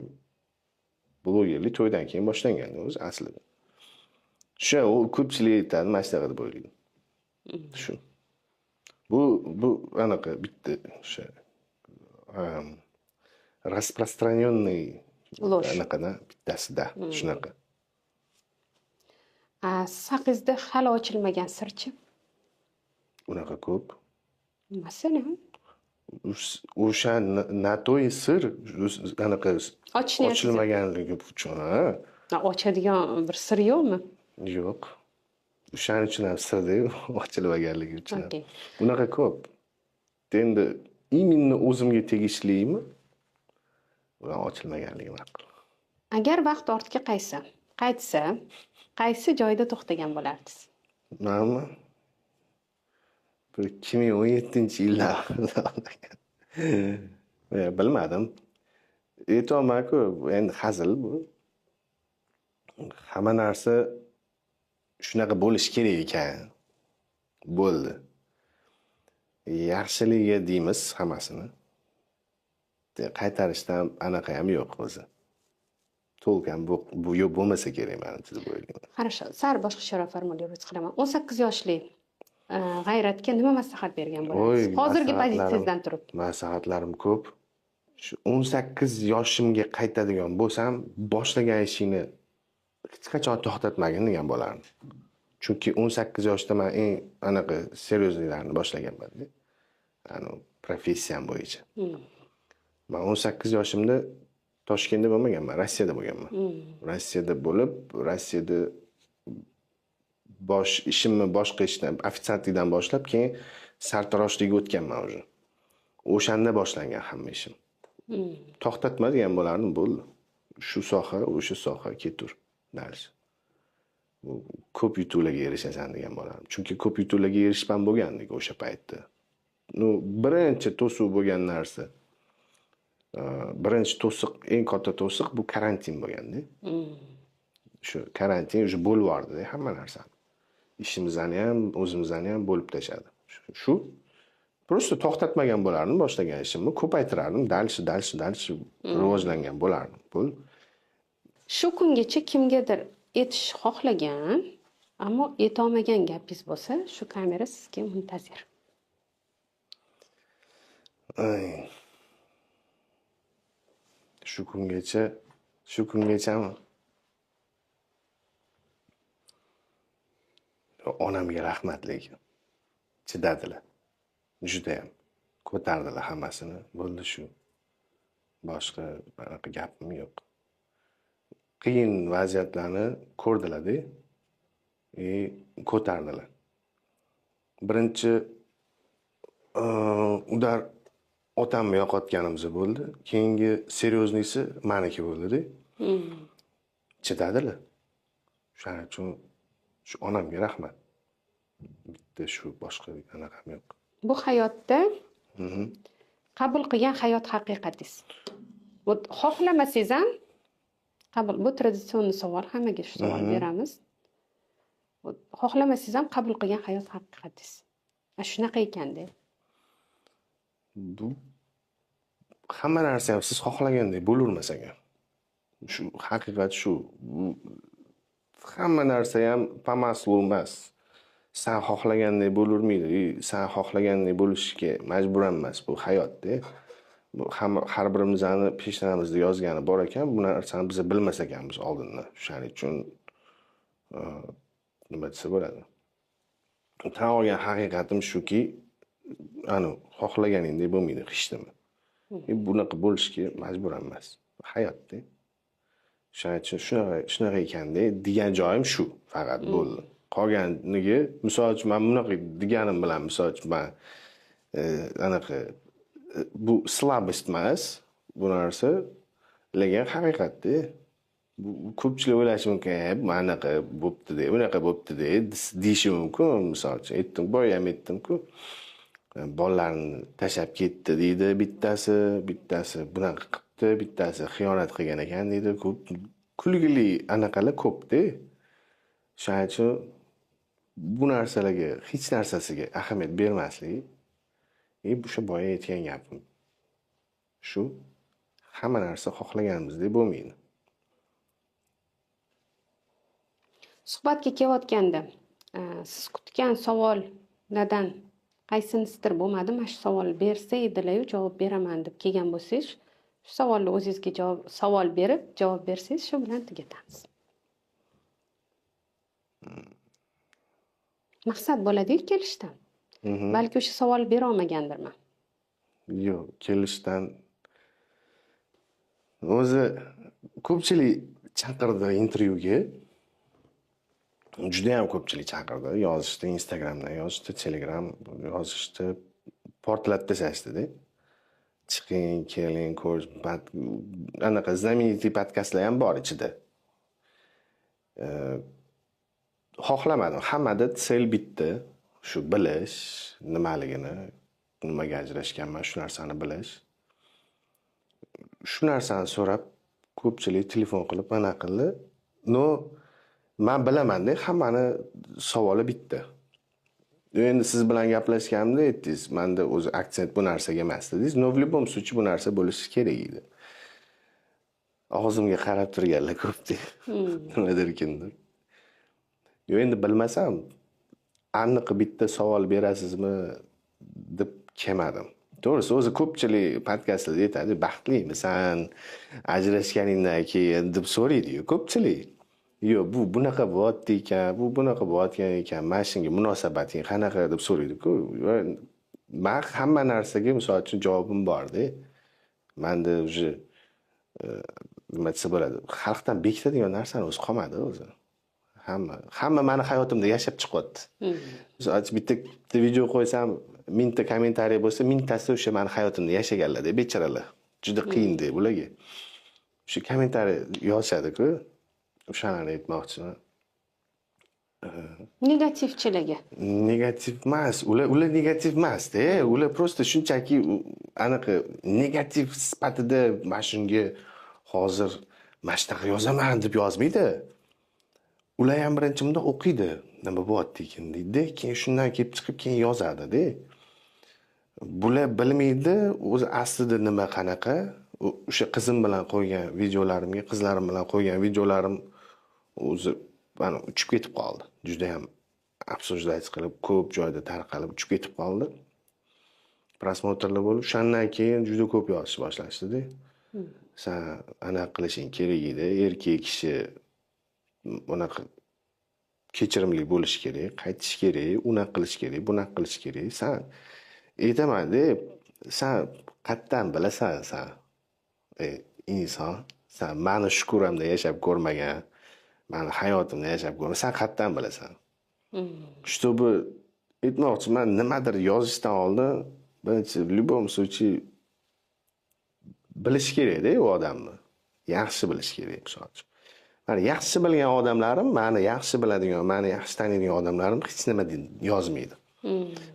Blogerlik to'ydan keyin boshlangan o'zi aslida. Shu ko'pchilik aytadi, mana shunaqa deb o'ylaydi. Shu. Bu anaqa bitta o'sha распространенный Ложь. anaqada bittasida shunaqa. Siz haqingizda hali ochilmagan sirchi? Unaqa ko'p. Masalan, O'sha natoy sir anaqa ochishni ochilmaganligi uchun, ochadigan bir sir yo'qmi? yo'q. O'shaning uchun ham sirda ochilmaganligi uchun. Okey. Bunaqa ko'p. Endi именно o'zimga tegishlimi? Ular ochilmaganligi ma'qul. Agar vaqt ortga qaytsa, qaysi joyda to'xtagan bo'lardingiz? Manmi? Bir 2017-yillar. Bilmadim. Aytolman-ku, endi hazil bu. Hamma narsa shunaqa bo'lish kerak ekan. Bo'ldi. Yaxshiligiga deymiz hammasini. Qaytarishdan anaqa ham yo'q o'zi. To'lgan bu yo'q bo'lmasa kerak menimcha deb o'ylayman. Хорошо, sal boshqacharoq formulировать qilaman. 18 yoshli G'ayratga nima maslahat bergan bo'lasiz? Hozirgi pozitsiyangizdan turib. Maslahatlarim ko'p. Shu 18 yoshimga qaytadigan bo'lsam, boshlagan ishingni hech qachon to'xtatmagin degan bo'lardim. Chunki 18 yoshda men eng anaqa seriozliklarni boshlaganman. Ani professiyam bo'yicha. Men 18 yoshimda Toshkentda bo'lmaganman, Rossiyada bo'lganman. Rossiyada bo'lib, Rossiyada ishimni boshqa ishdan, ofitsiantlikdan boshlab, keyin sartaroshlikka o'tganman o'zi. O'shanda boshlangan hamma ishim. To'xtatma degan bo'lardim, bo'ldi. Shu soha, o'sha soha ketur. Dars. Ko'p yutuqlarga erishasan degan bo'lardim. Chunki ko'p yutuqlarga erishib bo'lgandik o'sha paytda. Birinchi to'siq bo'lgan narsa. Birinchi to'siq, eng katta to'siq bu karantin bo'lganda. Shu karantin уже bo'lib yordi hamma narsani. Ishimizni ham, o'zimizni ham bo'lib tashladi. Shu просто to'xtatmagan bo'lardim boshlagan ishimni, ko'paytirardim, dalish rivojlangan bo'lardim. Bo'l. Shu kungacha kimgadir aytish xohlagan, ammo aytolmagan gapingiz bo'lsa, shu kamera sizga muntazir. Shu kungachami? Onamga rahmatlik. Chidadilar. Juda ham ko'tardilar hammasini. Bo'ldi shu. Boshqa anaqa gapim yo'q. Qiyin vaziyatlarni ko'rdilar-da. Ko'tardilar. Birinchi ular otamni yo'qotganimiz bo'ldi. Keyingi seryoznisi meniki bo'ldi-da. Chidadilar. Shuning uchun shu onamga rahmat. Bitta shu boshqa anaqam yo'q. Bu hayotda qabul qilgan hayot haqiqatingiz. Bu xohlamasangiz ham bu traditsion savol, hammaga shu savol beramiz. Xohlamasangiz ham qabul qilgan hayot haqiqatingiz. Shunaqa ekanda. Bu hamma narsa ham siz xohlagandek bo'lavermas ekan. Shu haqiqat shu. Hamma narsa ham pamaslu emas. Sen xohlagandek bo'lavermaydi. Sen xohlagandek bo'lishga majbur emas. Bu hayotda. Bu har birimizni peshonamizda yozgani bor ekan, bu narsani biz bilmas ekanmiz oldindan. Shuning uchun nima desa bo'ladi. Tan olgan haqiqatim shuki, xohlaganingdek bo'lmaydi hech nima. Bunaqa bo'lishga majbur emas. Hayotda. Shuning uchun shunaqa ekanda degan joyim shu faqat bo'ldi. Qolganiga, misol uchun men bunaqa deganim bilan, misol uchun men bu slabost emas, bu narsa, lekin haqiqatda bu ko'pchilik o'ylashi mumkin, manaqa bo'pti-da, bunaqa bo'pti-da deyishi mumkin. Misol uchun aytdim, boya ham aytdim-ku, bolalarni tashlab ketdi deydi bittasi bunaqa qilibdi, bittasi xiyonat qilgan ekan deydi. Ko'p kulgili anaqalar ko'pda. Shuning uchun bu narsalarga, hech narsasiga ahamiyat bermaslik, o'sha boya aytgan gapim. Shu hamma narsa xohlaganimizdek bo'lmaydi. Suhbatga kelayotganda, siz kutgan savollardan qaysinisidir bo'lmadi, mana shu savol bersa edilar-yu, javob beraman deb kelgan bo'lsangiz, shu savolni o'zingizga savol berib, javob bersangiz, shu bilan tugatamiz. Maqsad bo'ladi-ku kelishdan. Balki o'sha savol bera olmagandirman. Yo'q, kelishdan o'zi ko'pchilik chaqirdi intervyuga. Juda ham ko'pchilik chaqirdi, yozishdi, Instagramdan yozishdi, Telegram yozishdi, portlatib tashlashdi-da. Chiqing, keling, anaqa знаменитый podkastlar ham bor ichida. Xohlamadim. Hammada sel bitta, shu bilish nimaligini, nimaga ajrashganman, shu narsani bilish. Shu narsani so'rab ko'pchilik telefon qilib mana qildi. Men bilaman-da, hammani savoli bitta. Endi siz bilan gaplashganimda aytdingiz, menda o'zi aksent bu narsaga emas dedingiz. No, в любом случае bu narsa bo'lishi kerak edi. Og'zimga qarab turganlar ko'pda. Nimadir kimdir. Endi bilmasam, aniq bitta savol berasizmi deb kelmadim. To'g'risi, o'zi ko'pchilik podkastlarda aytadi, baxtlimisan, ajrashganingdan keyin deb so'raydi-ku ko'pchilik. Yo'q, bu bunaqa bo'lyapti ekan, bu bunaqa bo'layotgan ekan, mana shunga munosabating qanaqa deb so'raydi-ku. Men hamma narsaga misol uchun javobim bor-da. Menda o'zi nima desa bo'ladi, xalqdan bekitadigan narsani o'zi qolmadi o'zi. Hamma meni hayotimda yashab chiqyapti. Misol uchun bitta video qo'ysam, 1000 ta kommentariy bo'lsa, 1000tasi o'sha meni hayotimda yashaganlar-da, bechoralar. Juda qiyin-da bularga. Shu kommentariy yozishadi-ku. O'shani aytmoqchiman. Negativchilarga. Negativ emas, ular negativ emas-da. Ular prosta shunchaki anaqa negativ sifatida mana shunga hozir mana shunaqa yozaman deb yozmaydi. Ular ham birinchi bunda o'qiydi, nima bo'lyapti ekan deydi, keyin shundan kelib chiqib keyin yozadi-da. Bular bilmaydi, o'zi aslida nima qanaqa. O'sha qizim bilan qo'ygan videolarimga, qizlarim bilan qo'ygan videolarim o'zi mana uchib ketib qoldi. Juda ham обсуждать qilib, ko'p joyda tarqalib uchib ketib qoldi. Prosmotrlar bo'lib, shundan keyin juda ko'p yozishni boshlashdi-da. Sen anaqa qilishing kerak edi, erkak kishi bunaqa kechirimli bo'lish kerak, qaytish kerak, unaqa qilish kerak, bunaqa qilish kerak. Sen aytaman-da, sen qayerdan bilasan sen? Inson, sen meni shukuramda yashab ko'rmagan, meni hayotimda yashab ko'rmagan, sen qayerdan bilasan? Чтобы aytmoqchiman, nimadir yozishdan oldin birinchi в любом случае bilish kerak-da u odamni. Yaxshi bilish kerak, misol uchun. Mana yaxshi bilgan odamlarim, meni yaxshi biladigan, meni yaxshi taniydigan odamlarim hech nima yozmaydi.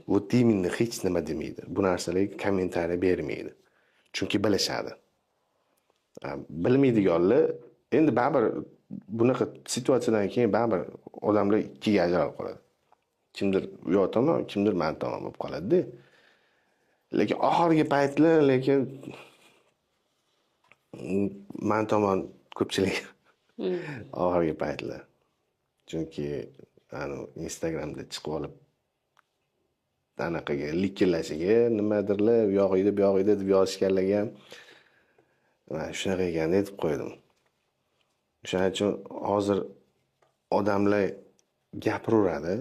Вот именно hech nima demaydi. Bu narsalarga kommentariy bermaydi. Chunki bilishadi. Bilmaydiganlar endi baribir bunaqa situatsiyadan keyin baribir odamlar ikkiga ajralib qoladi. Kimdir u yoq tomon, kimdir men tomon bo'lib qoladi-da. Lekin oxirgi paytlar men tomon ko'pchilik Hmm. oxirgi paytlar. Chunki Instagramda chiqib olib anaqaga likillashiga nimadirlar u yog'ida bu yog'ida deb yozishganlarga ham man shunaqa ekan deb qo'ydim. O'shaning uchun hozir odamlar gapiraveradi.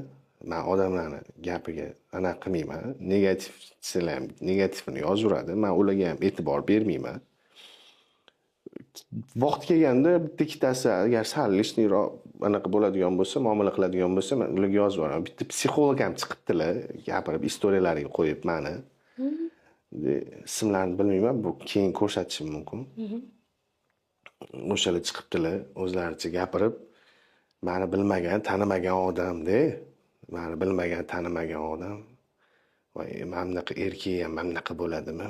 Men odamlarni gapiga anaqa qilmayman. Negativini yozaveradi. Men ularga ham e'tibor bermayman. Vaqt kelganda bitta ikkitasi agar sal lishniroq anaqa bo'ladigan bo'lsa, muomala qiladigan bo'lsa, men ularga yozib yuboraman. Bitta psixolog ham chiqibdilar, gapirib, istoriyalariga qo'yib mani. Ismlarini bilmayman, bu keyin ko'rsatishim mumkin. O'shalar chiqibdilar, o'zlaricha gapirib, mani bilmagan, tanimagan odamda, mani bilmagan, tanimagan odam. Voy, mana bunaqa erkak ham mana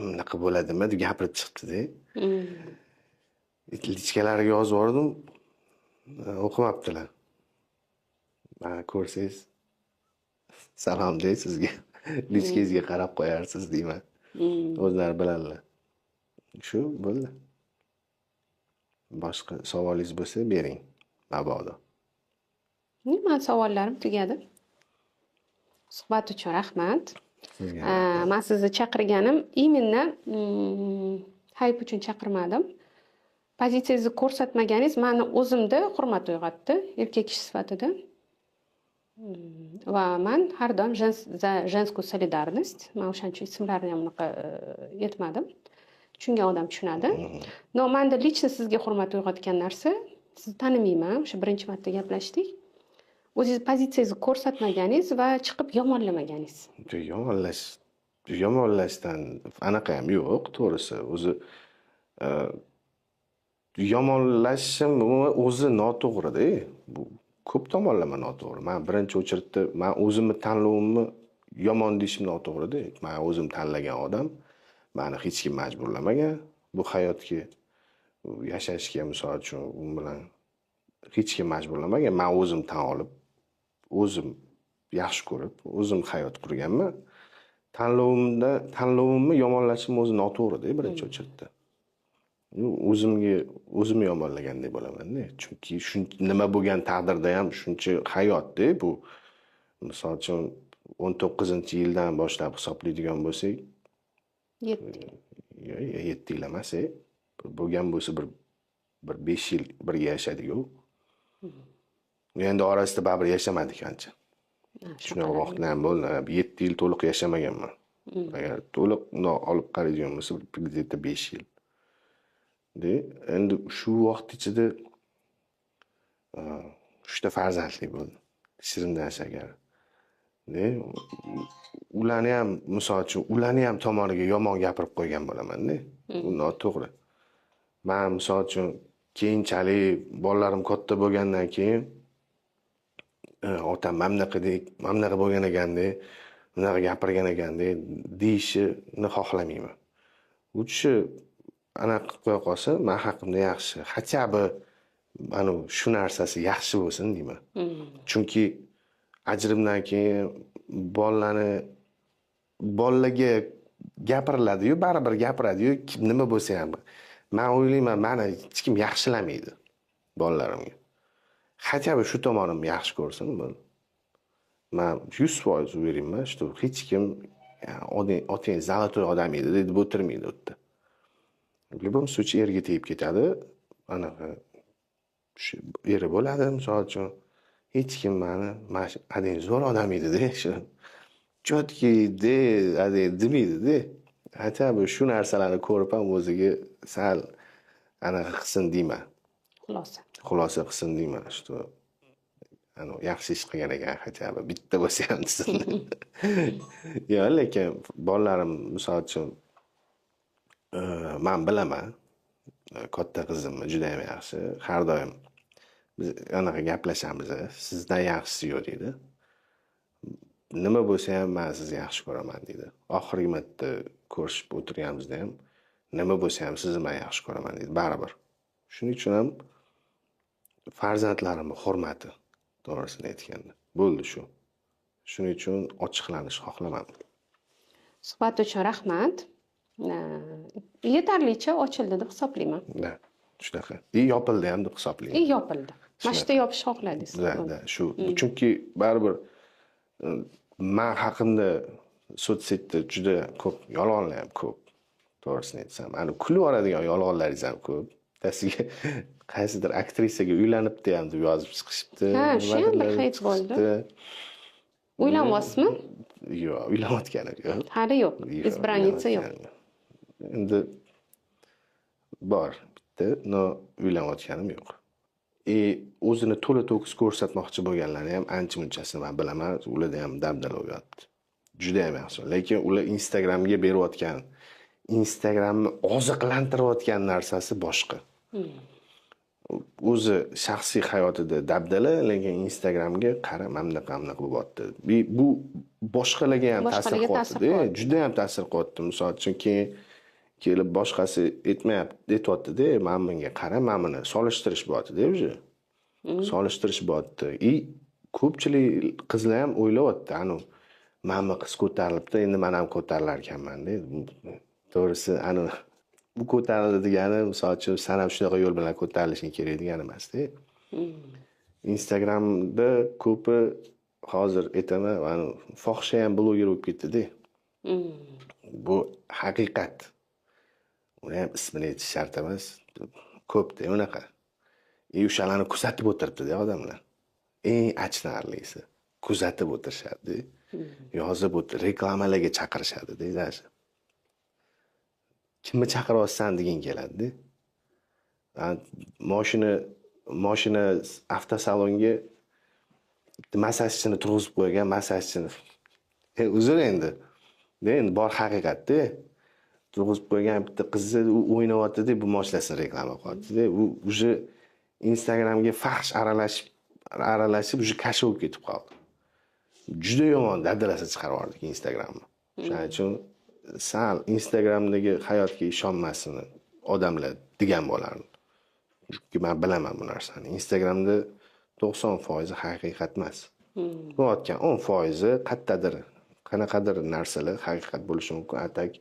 bunaqa bo'ladimi deb gapirib chiqibdi-da. Lichkalariga yozib yubordim, o'qimabdilar. Mana ko'rsangiz, salom dey sizga. Lichkangizga qarab qo'yarsiz deyman. O'zlari biladilar. Shu bo'ldi. Boshqa savolingiz bo'lsa bering, mabodo. Men savollarim tugadi. Suhbat uchun rahmat. Men sizni chaqirganim именно hayp uchun chaqirmadim. Pozitsiyangizni ko'rsatmaganingiz meni o'zimda hurmat uyg'otdi, erkak kishi sifatida. Va men har doim za женскую solidarность, men o'shancha ismlarni ham unaqa yetmadim. Tushungan odam tushunadi. No, menda lichni sizga hurmat uyg'otgan narsa, sizni tanimayman, o'sha birinchi marta gaplashdik. O'zingiz pozitsiyangizni ko'rsatmaganingiz va chiqib yomonlamaganingiz. Yomonlashdan anaqa ham yo'q, to'g'risi. O'zi yomonlashim o'zi noto'g'ri-da. Bu ko'p tomonlama noto'g'ri. Men birinchi o'chirtda men o'zimni tanlovimni yomon deyishim noto'g'ri-da. Men o'zim tanlagan odam, meni hech kim majburlamagan bu hayotga yashashga, misol uchun u bilan hech kim majburlamagan. Men o'zim tan olib, o'zim yaxshi ko'rib, o'zim hayot qurganman. Tanlovimni yomonlashim o'zi noto'g'ri-da birinchi o'chirtda. O'zimni yomonlagandek bo'laman-da. Chunki nima bo'lgan taqdirda ham shuncha hayot-da bu. Misol uchun 19-yildan boshlab hisoblaydigan bo'lsak, 7 yil emas, bo'lgan bo'lsa bir 5 yil birga yashadik-ku. Endi orasida baribir yashamadik ancha. Shunaqa vaqtlar ham bo'ldi. 7 yil to'liq yashamaganman. Agar to'liq olib qaraydigan bo'lsa, где-то 5 yil. Endi shu vaqt ichida 3 ta farzandli bo'ldi. Shirindan shakar. Ularni ham, misol uchun, ularni ham tomoniga yomon gapirib qo'ygan bo'laman-da. Bu noto'g'ri. Men misol uchun keyinchalik bolalarim katta bo'lgandan keyin otam mana bunaqa bo'lgan ekanda, bunaqa gapirgan ekanda deyishini xohlamayman. U kishi anaqa qilib qo'ya qolsa, men haqimda yaxshi. Hatcha mana shu narsasi yaxshi bo'lsin deyman. Chunki ajrimdan keyin bolalarga gapiriladi-yu, baribir gapiradi-yu, nima bo'lsa ham. Men o'ylayman, meni hech kim yaxshilamaydi bolalarimga. Hatcha shu tomonimni yaxshi ko'rsin. Men 100% o'ylayman, что hech kim otang zalotoy odam edi deb o'tirmaydi u yerda. В любом случае erga tegib ketadi. Anaqa shu eri bo'ladi, misol uchun. Hech kim meni adang zo'r odam edi-da, shu chotki demaydi-da. Hatto shu narsalarni ko'rib ham o'ziga sal anaqa qilsin deyman. Xulosa qilsin deyman, что yaxshi ish qilgan ekan, hatto bitta bo'lsa ham desin. Yo'q, lekin bolalarim misol uchun men bilaman, katta qizimni juda ham yaxshi, har doim biz anaqa gaplashamiz, sizdan yaxshisi yo'q deydi. Nima bo'lsa ham men sizni yaxshi ko'raman deydi. Oxirgi marta ko'rishib o'tirganimizda ham nima bo'lsa ham sizni men yaxshi ko'raman deydi, baribir. Shuning uchun ham farzandlarimning hurmati, to'g'risini aytganda, bo'ldi shu. Shuning uchun ochiqlanish xohlamadim. Suhbat uchun rahmat. Yetarlicha ochildi deb hisoblayman. shunaqa. Yopildi ham deb hisoblayman. Yopildi. Mana shu yerda yopishni xohladingiz. Da, shu. Chunki baribir men haqimda sotshetda juda ko'p yolg'onlar ham ko'p. To'g'risini aytsam, ana kulib yuboradigan yolg'onlaringiz ham ko'p. Bittasiga qaysidir aktrisaga uylanibdi ham deb yozib chiqishibdi. Ha, shu ham bir hit bo'ldi. Uylanyapsizmi? Yo'q, uylanayotganim yo'q. Hali yo'q. Избранница yo'q. Endi bor bitta, no uylanayotganim yo'q. O'zini to'la to'kis ko'rsatmoqchi bo'lganlari ham ancha-munchasini men bilaman, ularda ham dabdala o'yapti. Juda ham yaxshi. Lekin ular Instagramga berayotgan, Instagramni oziqlantirayotgan narsasi boshqa. O'zi shaxsiy hayotida dabdala, lekin Instagramga qara, mamnaq bo'lyapti. Bu boshqalarga ham ta'sir qilyapti. Juda ham ta'sir qilyapti. Misol uchun kelib boshqasi aytyapti-da, men bunga qara, men buni solishtirish bo'lyapti-da o'zi. Solishtirish bo'lyapti. Ko'pchilik qizlar ham o'ylayapti, anu men qiz ko'tarilibdi, endi men ham ko'tarilar ekanman-da. To'g'risi, anu bu ko'tarildi degani, misol uchun, sen ham shunaqa yo'l bilan ko'tarilishing kerak degani emas-da. Instagramda ko'pi hozir aytaman, anu fohisha ham bloger bo'lib ketdi-da. Bu haqiqat. Uni ham ismini aytish shart emas. Ko'pda unaqa. O'shalarni kuzatib o'tiribdi-da odamlar. Eng achinarlisi, kuzatib o'tirishadi. Yozib o'tir, reklamalarga chaqirishadi-da. Kimni chaqiryapsan degan keladi-da. Mashina avtosalonga massajchini turg'izib qo'ygan, massajchini. Uzr endi. Endi bor haqiqatda turg'izib qo'ygan bitta qizni o'ynayapti-da, bu mashinasini reklama qilyapti-da. U uje Instagramga fahsh aralashib uje kasha bo'lib ketib qoldi. Juda yomon dadalasa chiqarib yubordik Instagramni. Shuning uchun sal Instagramdagi hayotga ishonmasin odamlar degan bo'lardi. Chunki men bilaman bu narsani. Instagramda 90% haqiqat emas. Bo'layotgan 10% qanaqadir narsalar haqiqat bo'lishi mumkin. Atak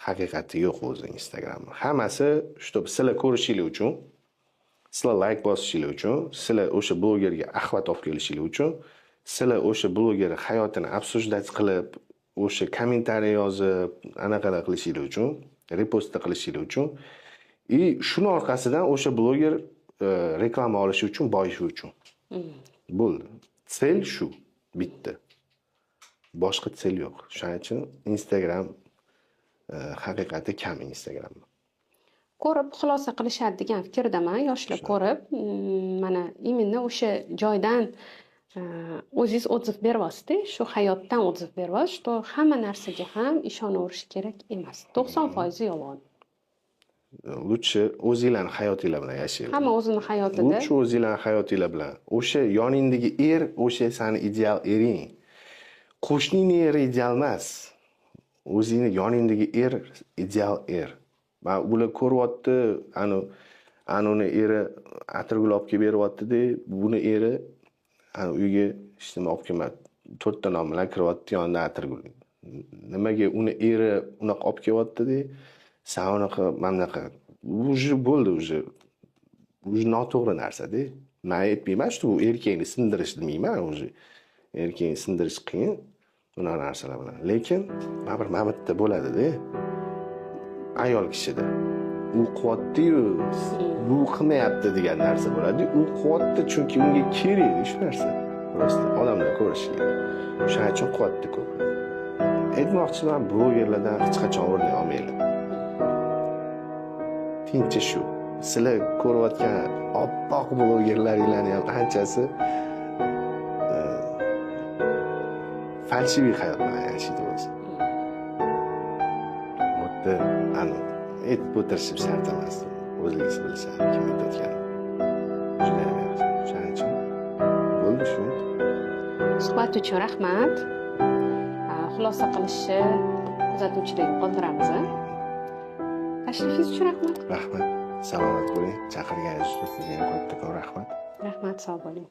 haqiqati yo'q o'zi Instagramda. Hammasi shu sizlar ko'rishinglar uchun, sizlar like bosishinglar uchun, sizlar o'sha blogerga axlat olib kelishinglar uchun, sizlar o'sha bloger hayotini обсуждать qilib, o'sha kommentariy yozib, anaqalar qilishinglar uchun, repost qilishinglar uchun, shuni orqasidan o'sha bloger reklama olishi uchun, boyishi uchun. Bo'ldi. Sel shu bitta. Boshqa sel yo'q. Shuning uchun Instagram haqiqati kam Instagram. Ko'rib xulosa qilishadi degan fikrdaman. Yoshlar ko'rib, mana именно o'sha joydan o'zingiz o'tib beryapsiz-da, shu hayotdan o'tib beryapsiz, что hamma narsaga ham ishonaverish kerak emas. 90% yolg'on. Lutchi o'zingizlarning hayotinglar bilan yashanglar. Hamma o'zining hayotida. Lutchi o'zingizlarning hayotinglar bilan. O'sha yoningdagi o'sha seni ideal ering. Qo'shningning eri ideal emas. O'zingning yoningdagi ideal Men ular ko'ryapti, anuni eri atirgul olib kelib beryapti-da, buni eri uyga ishni olib kelmadi. 4 ta nom bilan kiryapti, yonida atirgul. Nimaga uni eri unaqa olib kelyapti-da, sen unaqa mamnaqa. Uje bo'ldi uje. Uje noto'g'ri narsa-da. Men aytmayman, shu erkakni sindirish demayman, uje. Erkakni sindirish qiyin bunaqa narsalar bilan. Lekin bitta bo'ladi-da. Ayol kishida u qilyapti-yu, bu qilmayapti degan narsa bo'ladi. U qilyapti chunki unga kerak shu narsa. Prosta odamlar ko'rishi kerak. O'shaning uchun qilyapti ko'p. Aytmoqchiman, blogerlardan hech qachon o'rnak olmanglar. Tinchi shu. Sizlar ko'rayotgan oppoq blogerlaringlarning ham anchasi falshiviy hayot bilan yashaydi o'zi. Aytib o'tirishim shart emas. O'zingiz bilasiz, kim aytayotgan. Juda ham yaxshi. Shuning uchun bo'ldi shu. Suhbat uchun rahmat. Xulosa qilishni kuzatuvchilarga qoldiramiz. Tashrifingiz uchun rahmat. Rahmat. Salomat bo'ling. Chaqirganingiz uchun sizga ham kattakon rahmat. Rahmat, sog' bo'ling.